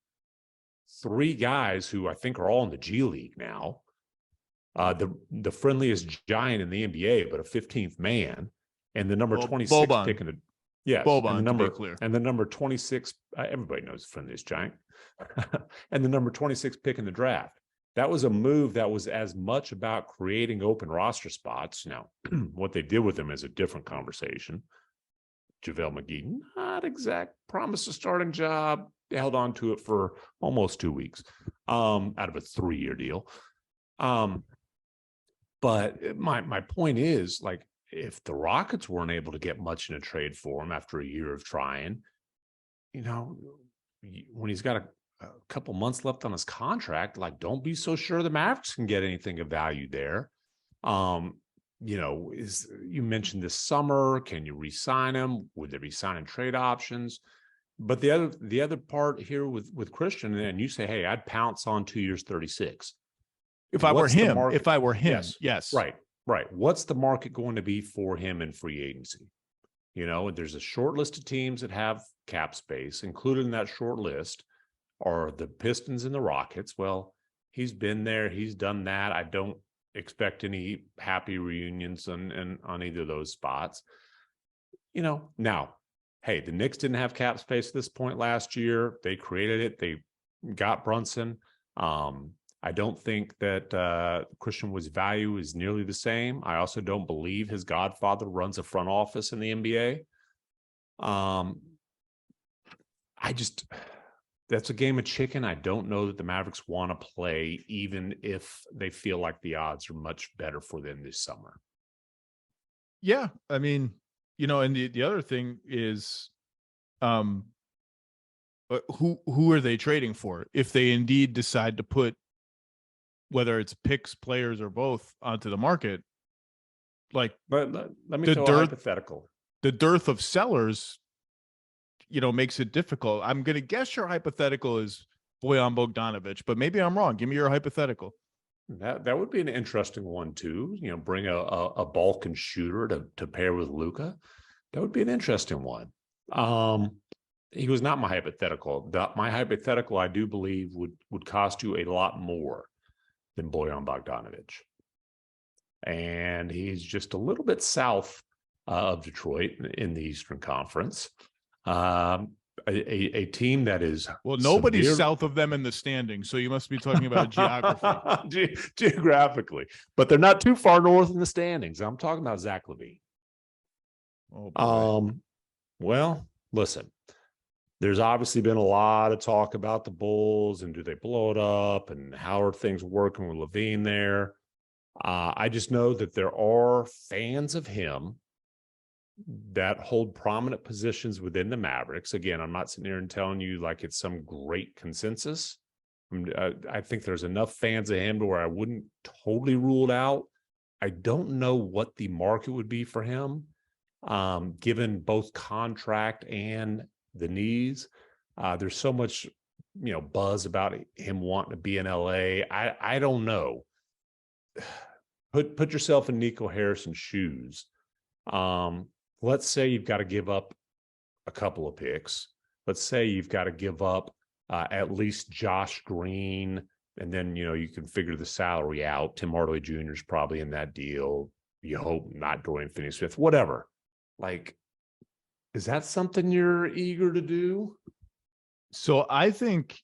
3 guys who I think are all in the G League now. The friendliest giant in the NBA, but a 15th man, and the number 26 Boban. pick in the yes, Boban, and the number to be clear. and the number 26. Everybody knows the friendliest giant, and the number 26 pick in the draft. That was a move that was as much about creating open roster spots. Now, what they did with them is a different conversation. JaVale McGee, not exact, promised a starting job, held on to it for almost 2 weeks, out of a 3-year deal. But my point is, like, if the Rockets weren't able to get much in a trade for him after a year of trying, when he's got a couple months left on his contract, like, don't be so sure the Mavericks can get anything of value there. You mentioned this summer, can you re-sign him? Would there be sign and trade options? But the other part here with Christian, and you say, hey, I'd pounce on 2 years, 36. If I were him, yes. Right. What's the market going to be for him in free agency? There's a short list of teams that have cap space. Included in that short list are the Pistons and the Rockets. Well, he's been there. He's done that. I don't expect any happy reunions on either of those spots. Now, hey, the Knicks didn't have cap space at this point last year. They created it. They got Brunson. I don't think that Christian Wood's value is nearly the same. I also don't believe his godfather runs a front office in the NBA. That's a game of chicken. I don't know that the Mavericks want to play, even if they feel like the odds are much better for them this summer. Yeah. I mean, and the other thing is, who are they trading for? If they indeed decide to put, whether it's picks, players, or both, onto the market, like, but let me throw a hypothetical. The dearth of sellers, makes it difficult. I'm going to guess your hypothetical is Bojan Bogdanovic, but maybe I'm wrong. Give me your hypothetical. That would be an interesting one too. Bring a Balkan shooter to pair with Luka. That would be an interesting one. He was not my hypothetical. My hypothetical, I do believe, would cost you a lot more than Bojan Bogdanovic. And he's just a little bit south of Detroit in the Eastern Conference. A team that is... Well, nobody's south of them in the standings, so you must be talking about geography. Geographically. But they're not too far north in the standings. I'm talking about Zach LaVine. Oh, well, listen. There's obviously been a lot of talk about the Bulls and do they blow it up and how are things working with LaVine there. I just know that there are fans of him that hold prominent positions within the Mavericks. Again, I'm not sitting here and telling you like it's some great consensus. I think there's enough fans of him to where I wouldn't totally rule it out. I don't know what the market would be for him, given both contract and the knees. There's so much, buzz about him wanting to be in LA. I don't know. Put yourself in Nico Harrison's shoes. Let's say you've got to give up a couple of picks. Let's say you've got to give up at least Josh Green, and then, you can figure the salary out. Tim Hardaway Jr. is probably in that deal. You hope not Dorian Finney-Smith, whatever. Like, is that something you're eager to do? So I think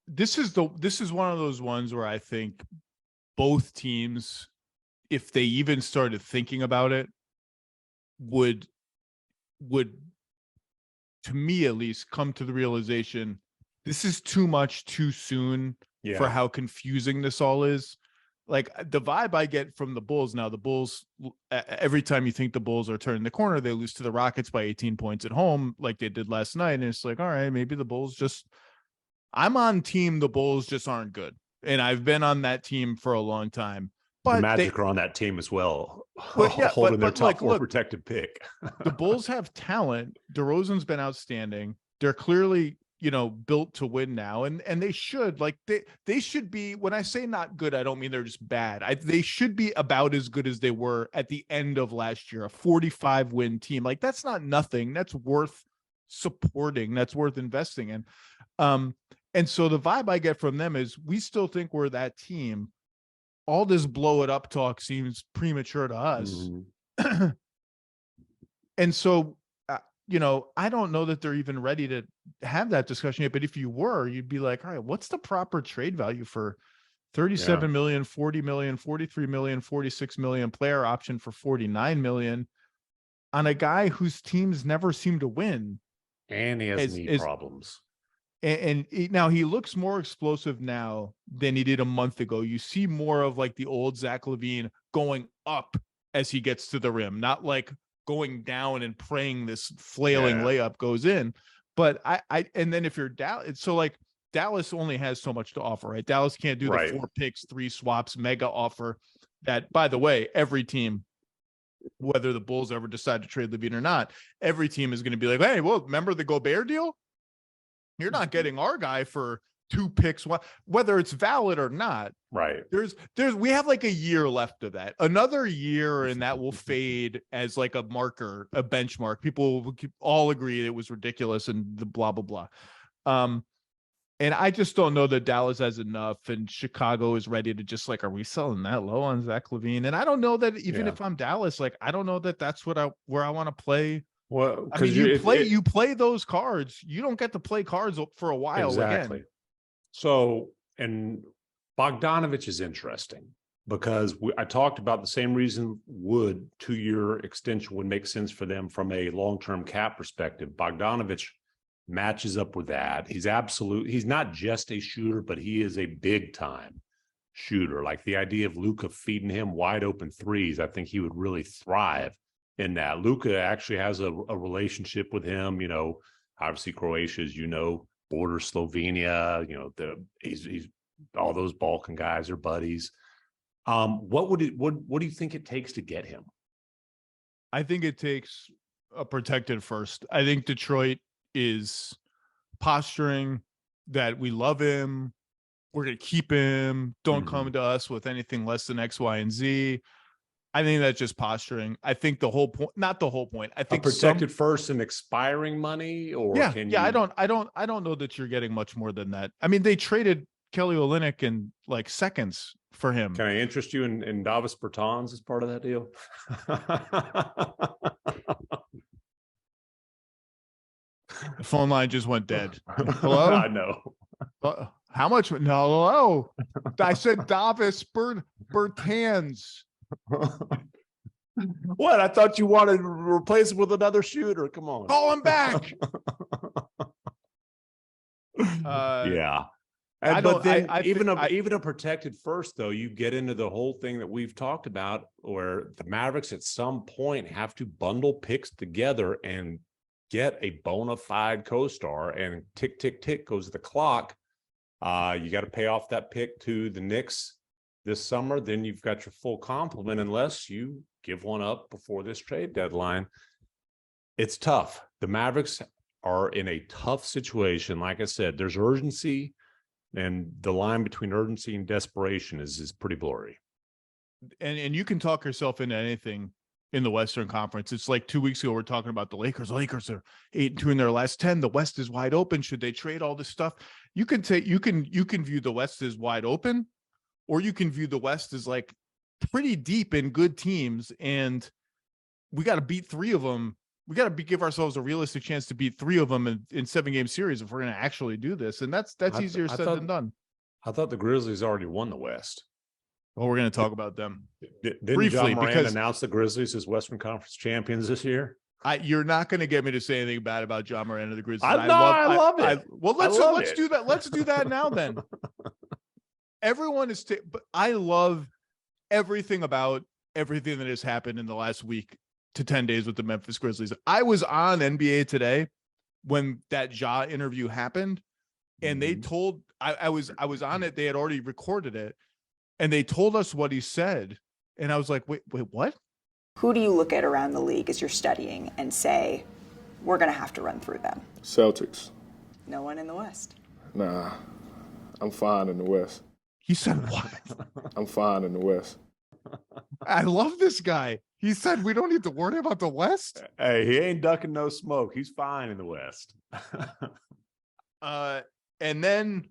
this is one of those ones where I think both teams, if they even started thinking about it, would would, to me at least, come to the realization this is too much too soon for how confusing this all is. Like the vibe I get from the Bulls now, the Bulls, every time you think the Bulls are turning the corner, they lose to the Rockets by 18 points at home like they did last night. And it's like, all right, maybe the Bulls just, I'm on team the Bulls just aren't good. And I've been on that team for a long time. But the Magic are on that team as well, yeah, holding their top like, four look, protected pick. The Bulls have talent. DeRozan's been outstanding. They're clearly, built to win now. And they should, like, they should be, when I say not good, I don't mean they're just bad. They should be about as good as they were at the end of last year, a 45-win team. Like, that's not nothing. That's worth supporting. That's worth investing in. And so the vibe I get from them is we still think we're that team. All this blow it up talk seems premature to us. Mm-hmm. And so, I don't know that they're even ready to have that discussion yet. But if you were, you'd be like, all right, what's the proper trade value for 37 million, 40 million, 43 million, 46 million, player option for 49 million on a guy whose teams never seem to win? And he has knee problems. And now he looks more explosive now than he did a month ago. You see more of like the old Zach LaVine going up as he gets to the rim, not like going down and praying this flailing layup goes in. But and then if you're Dallas, so like Dallas only has so much to offer, right? Dallas can't do the 4 picks, 3 swaps, mega offer that, by the way, every team, whether the Bulls ever decide to trade LaVine or not, every team is going to be like, hey, well, remember the Gobert deal? You're not getting our guy for 2 picks, whether it's valid or not. Right. We have like a year left of that, another year, and that will fade as like a marker, a benchmark. People will all agree it was ridiculous and the blah, blah, blah. And I just don't know that Dallas has enough, and Chicago is ready to just like, are we selling that low on Zach LaVine? And I don't know that even if I'm Dallas, like, I don't know that that's where I want to play. Well, I mean, you play those cards. You don't get to play cards for a while again. So, and Bogdanovich is interesting because I talked about the same reason Wood 2-year extension would make sense for them from a long-term cap perspective. Bogdanovich matches up with that. He's not just a shooter, but he is a big time shooter. Like the idea of Luka feeding him wide open threes, I think he would really thrive in that. Luka actually has a relationship with him, obviously Croatia, as borders Slovenia, he's all those Balkan guys are buddies. What do you think it takes to get him? I think it takes a protected first. I think Detroit is posturing that we love him, we're going to keep him, don't come to us with anything less than X, Y, and Z. I think that's just posturing. I think the whole point, not the whole point. I think protected first and expiring money, or I don't know that you're getting much more than that. I mean, they traded Kelly Olynyk in like seconds for him. Can I interest you in Davis Bertans as part of that deal? The phone line just went dead. Hello? I know. How much? No, hello. I said Davis Bertans. What? I thought you wanted to replace him with another shooter. Come on. Call him back. Yeah. But then even a protected first, though, you get into the whole thing that we've talked about where the Mavericks at some point have to bundle picks together and get a bona fide co-star, and tick, tick, tick goes the clock. You got to pay off that pick to the Knicks this summer. Then you've got your full complement unless you give one up before this trade deadline. It's tough. The Mavericks are in a tough situation. Like I said, there's urgency, and the line between urgency and desperation is pretty blurry. And you can talk yourself into anything in the Western Conference. It's like 2 weeks ago, we're talking about the Lakers. Lakers are 8-2 in their last 10. The West is wide open. Should they trade all this stuff? You can view the West as wide open, or you can view the West as like pretty deep in good teams, and we got to beat 3 of them. We got to give ourselves a realistic chance to beat 3 of them in 7-game series if we're going to actually do this. And that's easier said than done. I thought the Grizzlies already won the West. Well, we're going to talk about them briefly. John Moran announce the Grizzlies as Western Conference champions this year? You're not going to get me to say anything bad about John Morant of the Grizzlies. I love it. Well, let's do that. Let's do that now then. Everyone is, but I love everything about everything that has happened in the last week to 10 days with the Memphis Grizzlies. I was on NBA Today when that Ja interview happened, and they told I was on it. They had already recorded it, and they told us what he said, and I was like, wait, what? Who do you look at around the league as you're studying and say, we're going to have to run through them? Celtics. No one in the West. Nah, I'm fine in the West. He said what? I'm fine in the West. I love this guy. He said we don't need to worry about the West. Hey, he ain't ducking no smoke. He's fine in the West. And then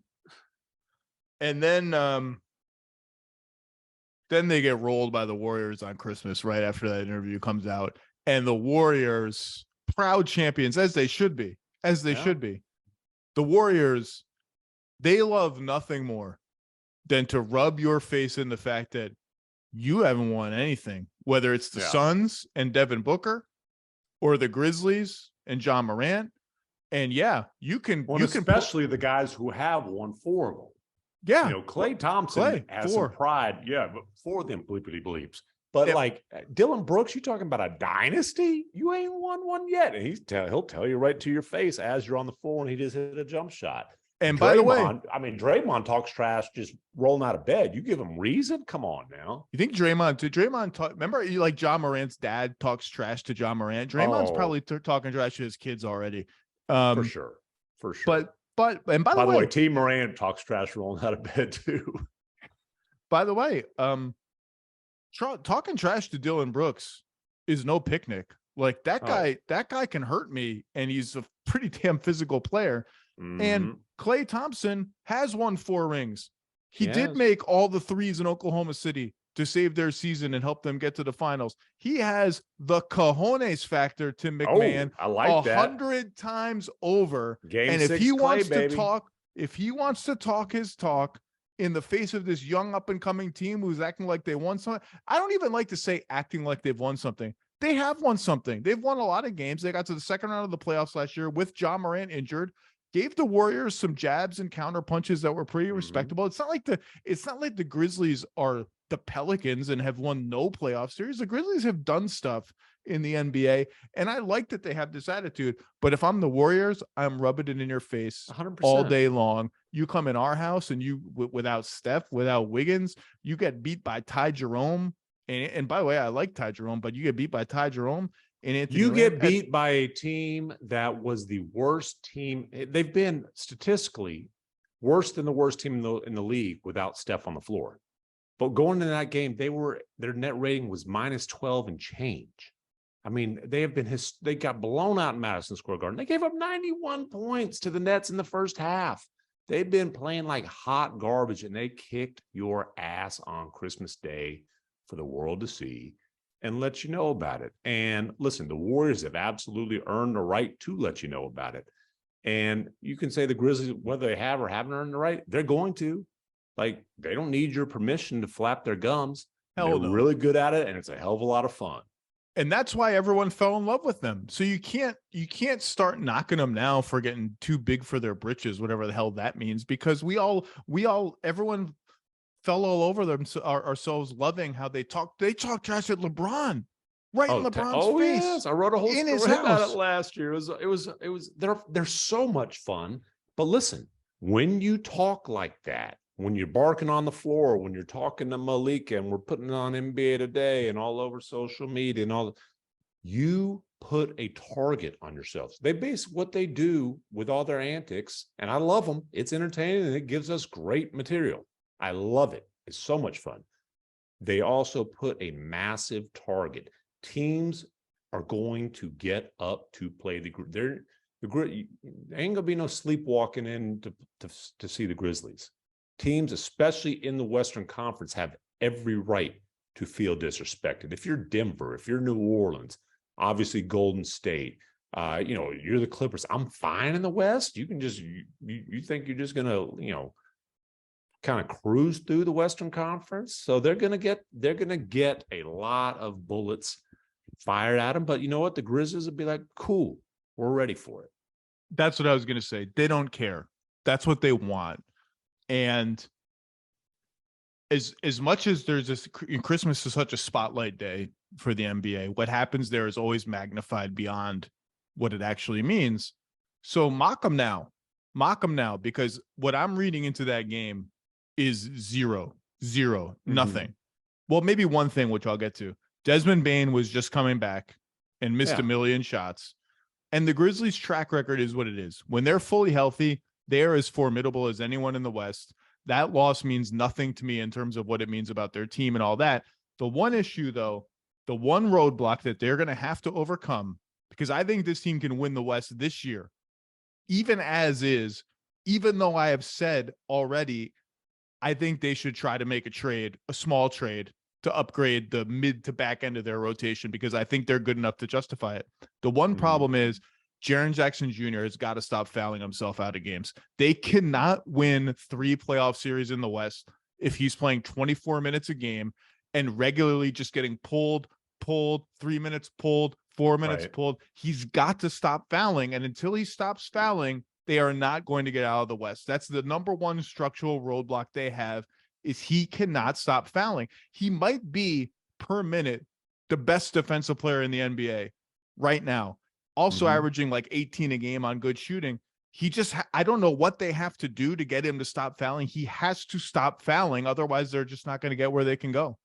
they get rolled by the Warriors on Christmas right after that interview comes out. And the Warriors, proud champions, as they should be, should be. The Warriors, they love nothing more than to rub your face in the fact that you haven't won anything, whether it's the Suns and Devin Booker or the Grizzlies and John Morant. And you can especially the guys who have won 4 of them. Yeah. Klay Thompson has 4. Some pride. Yeah, but 4 of them bleepity bleeps. But like Dylan Brooks, you talking about a dynasty? You ain't won one yet. And he'll tell you right to your face as you're on the floor and he just hit a jump shot. And by the way, Draymond talks trash just rolling out of bed. You give him reason? Come on now. You think Draymond talk? Remember, John Morant's dad talks trash to John Morant. Draymond's probably talking trash to his kids already. For sure. But and by the way, T. Morant talks trash rolling out of bed too. By the way, talking trash to Dylan Brooks is no picnic. Like that guy can hurt me, and he's a pretty damn physical player. Mm-hmm. And Klay Thompson has won 4 rings. He did make all the threes in Oklahoma City to save their season and help them get to the finals. He has the cojones factor, Tim MacMahon, I like 100 times over. And if he wants to talk his talk in the face of this young up-and-coming team who's acting like they won something, I don't even like to say acting like they've won something. They have won something. They've won a lot of games. They got to the second round of the playoffs last year with John Morant injured. Gave the Warriors some jabs and counter punches that were pretty respectable. It's not like the Grizzlies are the Pelicans and have won no playoff series. The Grizzlies have done stuff in the NBA, and I like that they have this attitude. But if I'm the Warriors, I'm rubbing it in your face 100%. All day long. You come in our house and you without Steph, without Wiggins, you get beat by Ty Jerome. And by the way, I like Ty Jerome, but you get beat by Ty Jerome. And you get beat by a team that was the worst team. They've been statistically worse than the worst team in the league without Steph on the floor. But going into that game, their net rating was -12 and change. I mean, they got blown out in Madison Square Garden. They gave up 91 points to the Nets in the first half. They've been playing like hot garbage, and they kicked your ass on Christmas Day for the world to see and let you know about it. And listen, the Warriors have absolutely earned the right to let you know about it. And you can say the Grizzlies, whether they have or haven't earned the right, they're going to. Like, they don't need your permission to flap their gums. They're really good at it, and it's a hell of a lot of fun. And that's why everyone fell in love with them. So you can't start knocking them now for getting too big for their britches, whatever the hell that means, because everyone fell all over them ourselves, loving how they talk trash at LeBron, right in LeBron's face. Yes, I wrote a whole story about it last year. It was they're so much fun. But listen, when you talk like that, when you're barking on the floor, when you're talking to Malika, and we're putting it on NBA Today and all over social media and all, you put a target on yourselves. They base what they do with all their antics, and I love them. It's entertaining and it gives us great material. I love it. It's so much fun. They also put a massive target. Teams are going to get up to play there ain't gonna be no sleepwalking in to see the Grizzlies. Teams, especially in the Western Conference, have every right to feel disrespected. If you're Denver, if you're New Orleans, obviously Golden State, you're the Clippers. I'm fine in the West. You can just you think you're just gonna kind of cruise through the Western Conference. So they're gonna get a lot of bullets. fired at him. But you know what? The Grizzlies would be like, cool, we're ready for it. That's what I was going to say. They don't care. That's what they want. And as much as there's this, Christmas is such a spotlight day for the NBA, what happens there is always magnified beyond what it actually means. So mock them now, because what I'm reading into that game is zero, nothing. Well, maybe one thing, which I'll get to. Desmond Bane was just coming back and missed a million shots. And the Grizzlies' track record is what it is. When they're fully healthy, they are as formidable as anyone in the West. That loss means nothing to me in terms of what it means about their team and all that. The one issue, though, the one roadblock that they're going to have to overcome, because I think this team can win the West this year, even as is, even though I have said already, I think they should try to make a small trade to upgrade the mid to back end of their rotation, because I think they're good enough to justify it. The one problem is Jaren Jackson Jr. has got to stop fouling himself out of games. They cannot win 3 playoff series in the West if he's playing 24 minutes a game and regularly just getting pulled, 3 minutes pulled, 4 minutes pulled. He's got to stop fouling. And until he stops fouling, they are not going to get out of the West. That's the number one structural roadblock they have, is he cannot stop fouling. He might be, per minute, the best defensive player in the NBA right now. Also averaging like 18 a game on good shooting. He just, I don't know what they have to do to get him to stop fouling. He has to stop fouling. Otherwise, they're just not going to get where they can go.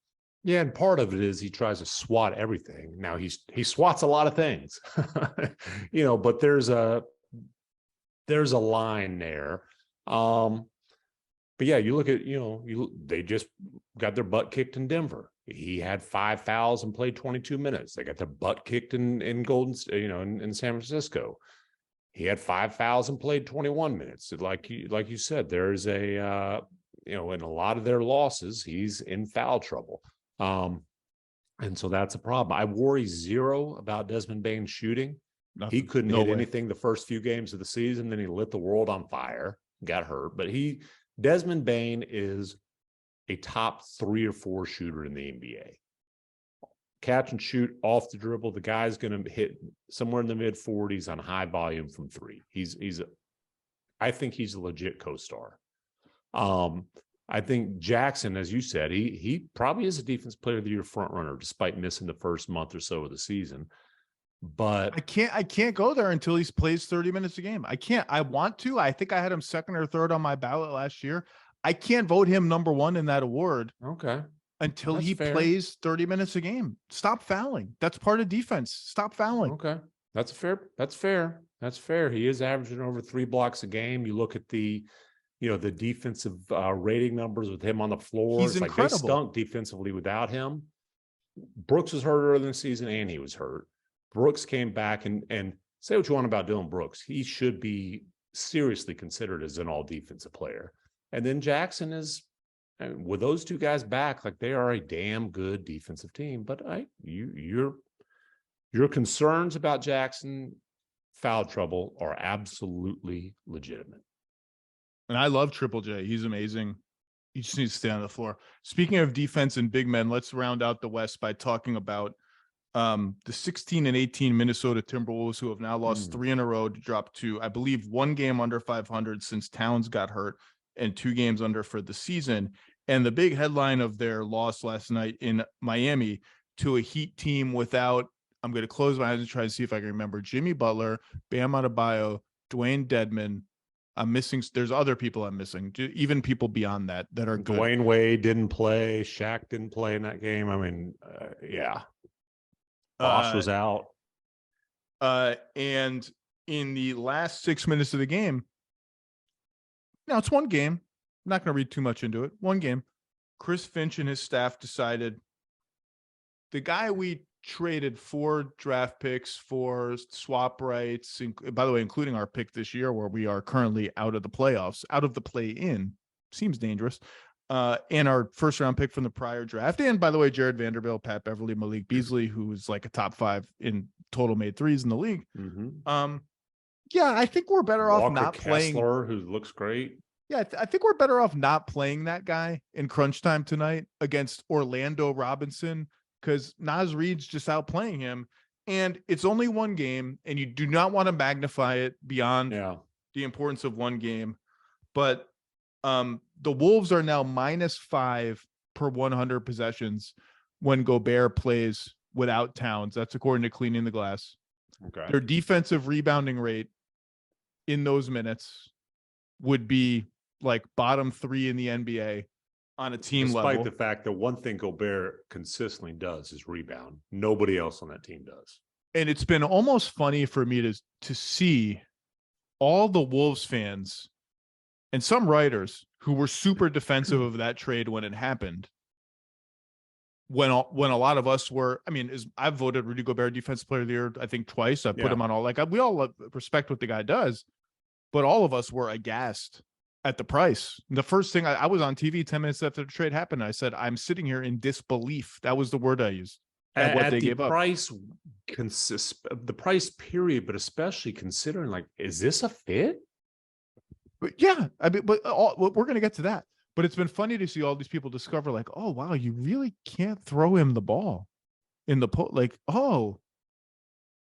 Yeah, and part of it is he tries to swat everything. Now he swats a lot of things, but there's a line there. But yeah, you look at, they just got their butt kicked in Denver. He had 5 fouls and played 22 minutes. They got their butt kicked in Golden State, in San Francisco. He had 5 fouls and played 21 minutes. Like you said, there's in a lot of their losses, he's in foul trouble. And so that's a problem. I worry zero about Desmond Bane shooting. Nothing. He couldn't hit anything the first few games of the season. Then he lit the world on fire, got hurt. But Desmond Bane is a top 3 or 4 shooter in the NBA. Catch and shoot off the dribble. The guy's going to hit somewhere in the mid 40s on high volume from 3. I think he's a legit co-star. I think Jackson, as you said, he probably is a defense player of the year front runner, despite missing the first month or so of the season. But I can't go there until he plays 30 minutes a game. I can't. I want to. I think I had him second or third on my ballot last year. I can't vote him number 1 in that award. Okay. Until he plays 30 minutes a game. Stop fouling. That's part of defense. Stop fouling. Okay. That's fair. He is averaging over 3 blocks a game. You look at the defensive rating numbers with him on the floor. He's incredible. They stunk defensively without him. Brooks was hurt earlier in the season, and he was hurt. Brooks came back, and say what you want about Dylan Brooks. He should be seriously considered as an all-defensive player. And then Jackson is, with those 2 guys back, like, they are a damn good defensive team. But your concerns about Jackson foul trouble are absolutely legitimate. And I love Triple J. He's amazing. He just needs to stay on the floor. Speaking of defense and big men, let's round out the West by talking about the 16-18 Minnesota Timberwolves, who have now lost 3 in a row to drop to, I believe, 1 game under 500 since Towns got hurt and 2 games under for the season. And the big headline of their loss last night in Miami to a Heat team without, I'm going to close my eyes and try to see if I can remember, Jimmy Butler, Bam Adebayo, Dwayne Dedmon. I'm missing. There's other people I'm missing, even people beyond that are good. Dwayne Wade didn't play. Shaq didn't play in that game. I mean, yeah. Bosh was out. And in the last 6 minutes of the game, now it's 1 game. I'm not going to read too much into it. 1 game. Chris Finch and his staff decided the guy we traded 4 draft picks for swap rights, by the way, including our pick this year, where we are currently out of the playoffs, out of the play-in, seems dangerous, and our first round pick from the prior draft. And by the way, Jared Vanderbilt, Pat Beverly, Malik Beasley, who's like a top 5 in total made threes in the league. Yeah, I think we're better off not playing. Kessler, who looks great. Yeah, I think we're better off not playing that guy in crunch time tonight against Orlando Robinson, because Naz Reid's just outplaying him. And it's only one game, and you do not want to magnify it beyond the importance of one game. But the Wolves are now -5 per 100 possessions when Gobert plays without Towns. That's according to Cleaning the Glass. Okay. Their defensive rebounding rate in those minutes would be like bottom 3 in the NBA on a team level. Despite the fact that one thing Gobert consistently does is rebound. Nobody else on that team does. And it's been almost funny for me to see all the Wolves fans and some writers who were super defensive of that trade when it happened. When a lot of us were, I've voted Rudy Gobert Defensive Player of the Year, I think twice. I put him on all, we all respect what the guy does, but all of us were aghast at the price. And the first thing I was on TV 10 minutes after the trade happened. I said, I'm sitting here in disbelief. That was the word I used. At what they gave up. The price period, but especially considering is this a fit? But yeah, we're going to get to that. But it's been funny to see all these people discover oh, wow, you really can't throw him the ball in the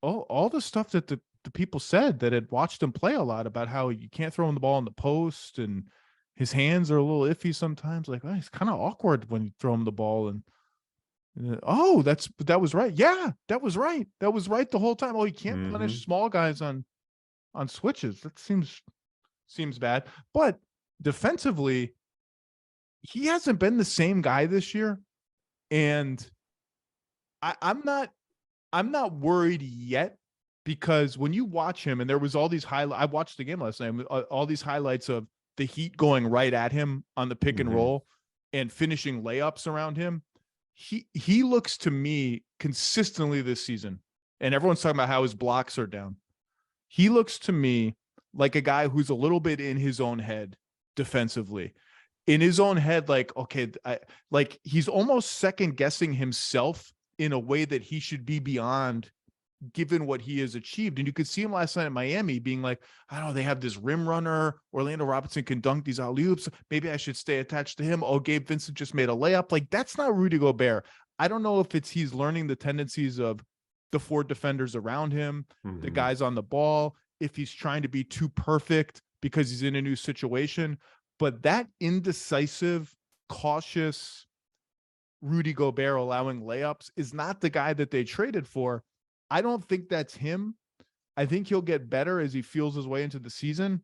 all the stuff that the people said that had watched him play a lot about how you can't throw him the ball in the post and his hands are a little iffy sometimes. It's kind of awkward when you throw him the ball and that was right. Yeah, that was right. That was right the whole time. Oh, you can't punish small guys on switches. That seems bad. But defensively, he hasn't been the same guy this year. And I'm not worried yet, because when you watch him, and there was all these highlights, I watched the game last night, all these highlights of the Heat going right at him on the pick and roll and finishing layups around him. He looks to me consistently this season, and everyone's talking about how his blocks are down. He looks to me like a guy who's a little bit in his own head defensively. In his own head, he's almost second guessing himself in a way that he should be beyond, given what he has achieved. And you could see him last night at Miami being like, I don't know, they have this rim runner. Orlando Robinson can dunk these alley-oops. Maybe I should stay attached to him. Oh, Gabe Vincent just made a layup. That's not Rudy Gobert. I don't know if he's learning the tendencies of the 4 defenders around him, the guys on the ball, if he's trying to be too perfect because he's in a new situation. But that indecisive, cautious Rudy Gobert allowing layups is not the guy that they traded for. I don't think that's him. I think he'll get better as he feels his way into the season.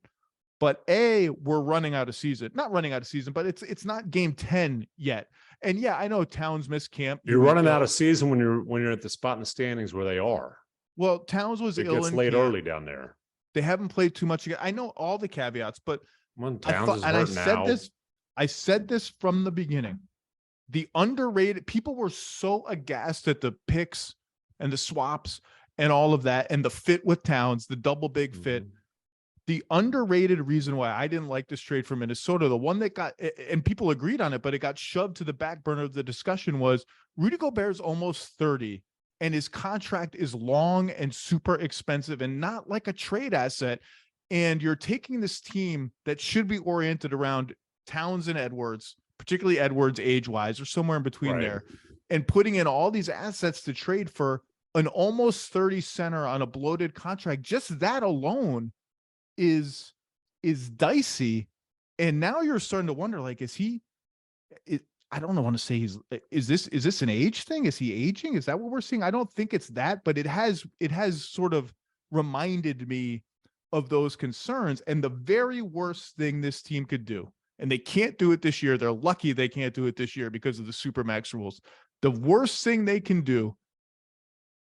But we're running out of season. Not running out of season, but it's not game 10 yet. And yeah, I know Towns missed camp. You're running out of season when you're at the spot in the standings where they are. Well, Towns was ill. It gets late early down there. They haven't played too much again. I know all the caveats, but I said this from the beginning. The underrated people were so aghast at the picks and the swaps and all of that, and the fit with Towns, the double big fit. The underrated reason why I didn't like this trade for Minnesota, the one that got, and people agreed on it, but it got shoved to the back burner of the discussion, was Rudy Gobert's almost 30, and his contract is long and super expensive and not like a trade asset. And you're taking this team that should be oriented around Towns and Edwards, particularly Edwards age-wise or somewhere in between there, and putting in all these assets to trade for an almost 30 center on a bloated contract. Just that alone is dicey. And now you're starting to wonder, I don't want to say is this an age thing? Is he aging? Is that what we're seeing? I don't think it's that, but it has sort of reminded me of those concerns. And the very worst thing this team could do, and they can't do it this year. They're lucky they can't do it this year because of the Supermax rules. The worst thing they can do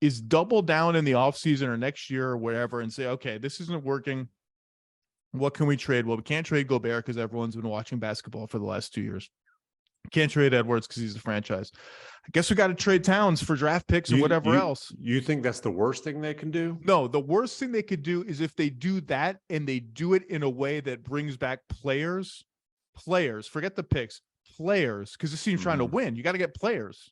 is double down in the offseason or next year or whatever and say, okay, this isn't working. What can we trade? Well, we can't trade Gobert because everyone's been watching basketball for the last 2 years. Can't trade Edwards because he's the franchise. I guess we got to trade Towns for draft picks and whatever else. You think that's the worst thing they can do? No, the worst thing they could do is if they do that and they do it in a way that brings back players, forget the picks, players, because this team's trying to win. You got to get players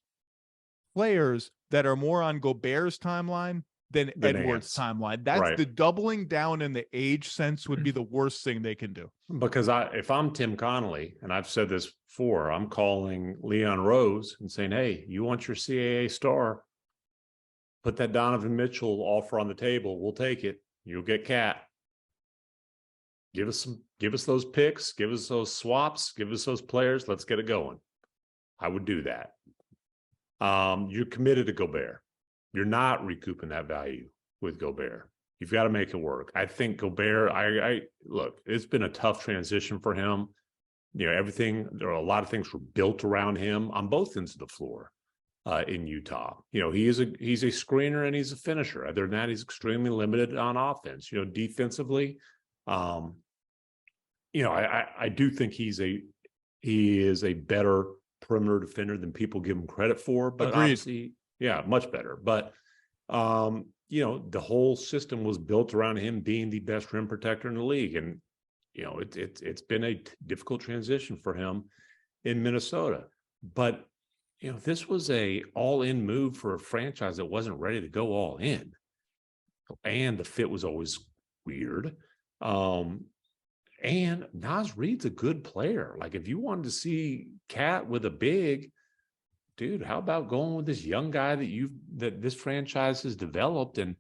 that are more on Gobert's timeline than Edwards' Nance. timeline. That's Right. the doubling down in the age sense would be the worst thing they can do. Because if I'm Tim Connolly, and I've said this before, I'm calling Leon Rose and saying, hey, you want your CAA star? Put that Donovan Mitchell offer on the table. We'll take it. You'll get Cat. Give us those picks, give us those swaps, give us those players. Let's get it going. I would do that. You're committed to Gobert. You're not recouping that value with Gobert. You've got to make it work. I think Gobert, I look, it's been a tough transition for him. You know, there are a lot of things were built around him on both ends of the floor in Utah. You know, he's a screener and he's a finisher. Other than that, he's extremely limited on offense. You know, defensively, you know, I do think he is a better perimeter defender than people give him credit for, but Agreed. Obviously, yeah, much better. But you know, the whole system was built around him being the best rim protector in the league, and you know, it's been a difficult transition for him in Minnesota. But you know, this was a all-in move for a franchise that wasn't ready to go all in, and the fit was always weird. And Naz Reid's a good player. Like, if you wanted to see Cat with a big dude, how about going with this young guy that this franchise has developed? And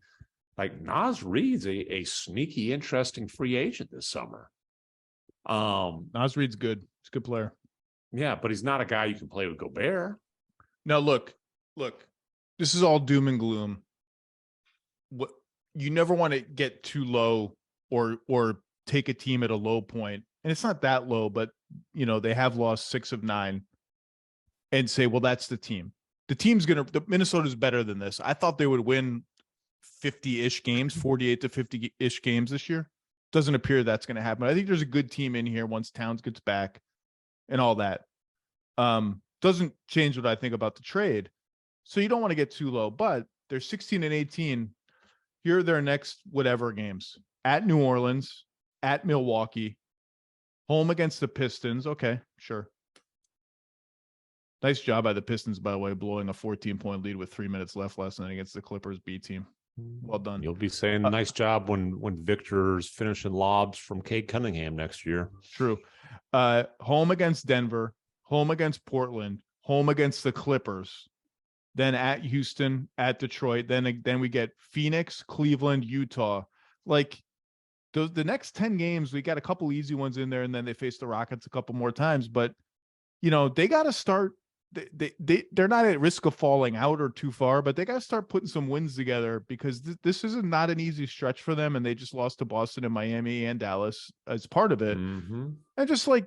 like, Naz Reid's a sneaky, interesting free agent this summer. Naz Reid's good. He's a good player. Yeah, but he's not a guy you can play with Gobert. Now, look, this is all doom and gloom. What you never want to get too low or take a team at a low point. And it's not that low, but you know, they have lost 6 of 9 and say, well, that's the team. The Minnesota's better than this. I thought they would win 50-ish games, 48 to 50-ish games this year. Doesn't appear that's going to happen. I think there's a good team in here once Towns gets back and all that. Doesn't change what I think about the trade. So you don't want to get too low, but they're 16 and 18. Here are their next whatever games: at New Orleans, at Milwaukee, home against the Pistons. Okay, sure. Nice job by the Pistons, by the way, blowing a 14-point lead with 3 minutes left last night against the Clippers B team. Well done. You'll be saying nice job when Victor's finishing lobs from Cade Cunningham next year. True. Home against Denver, home against Portland, home against the Clippers, then at Houston, at Detroit, then we get Phoenix, Cleveland, Utah. Like, the next 10 games, we got a couple easy ones in there, and then they face the Rockets a couple more times. But you know, they got to start. They're not at risk of falling out or too far, but they got to start putting some wins together, because this is not an easy stretch for them, and they just lost to Boston and Miami and Dallas as part of it. Mm-hmm. And just like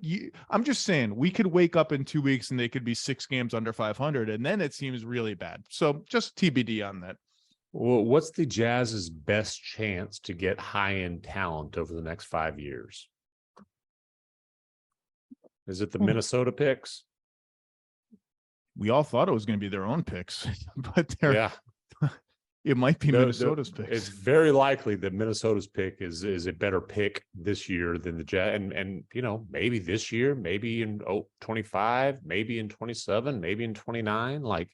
I'm just saying, we could wake up in 2 weeks and they could be 6 games under 500, and then it seems really bad. So just TBD on that. Well, what's the Jazz's best chance to get high-end talent over the next 5 years? Is it the Minnesota picks? We all thought it was going to be their own picks, but it might be Minnesota's picks. It's very likely that Minnesota's pick is a better pick this year than the Jazz. And you know, maybe this year, maybe in 25, maybe in 27, maybe in 29. Like,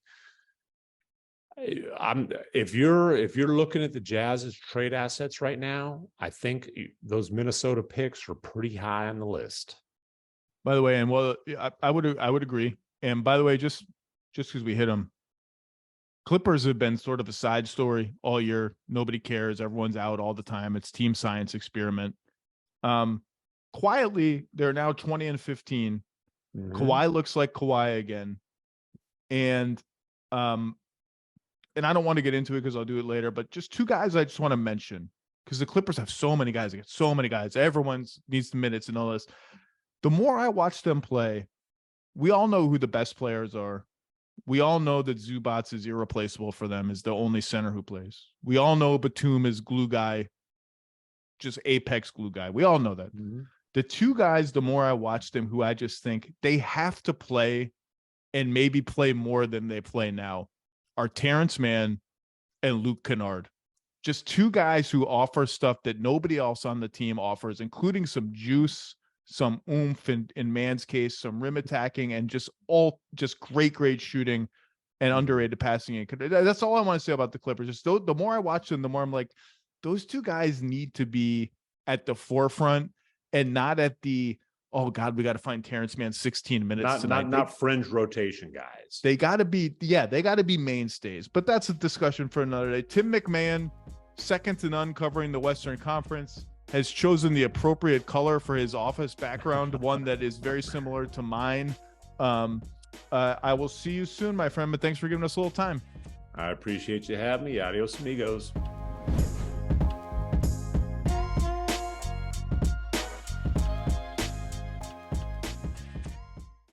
if you're looking at the Jazz's trade assets right now, I think those Minnesota picks are pretty high on the list. By the way, and well, I would agree. And by the way, just because we hit them, Clippers have been sort of a side story all year. Nobody cares. Everyone's out all the time. It's team science experiment. Quietly, they're now 20 and 15. Mm-hmm. Kawhi looks like Kawhi again. And I don't want to get into it because I'll do it later, but just 2 guys I just want to mention, because the Clippers have so many guys. They get so many guys. Everyone needs the minutes and all this. The more I watch them play, we all know who the best players are. We all know that Zubats is irreplaceable for them, is the only center who plays. We all know Batum is glue guy, just apex glue guy. We all know that. Mm-hmm. The 2 guys, the more I watch them, who I just think they have to play and maybe play more than they play now, are Terrence Mann and Luke Kennard. Just 2 guys who offer stuff that nobody else on the team offers, including some juice, some oomph in Mann's case, some rim attacking, and just great shooting. and underrated passing. That's all I want to say about the Clippers. Just the more I watch them, the more I'm like, those two guys need to be at the forefront and not at the, oh God, we got to find Terrence Mann 16 minutes tonight. Not fringe rotation guys. They got to be mainstays. But that's a discussion for another day. Tim MacMahon, second to none covering the Western Conference, has chosen the appropriate color for his office background, one that is very similar to mine. I will see you soon, my friend, but thanks for giving us a little time. I appreciate you having me. Adios, amigos.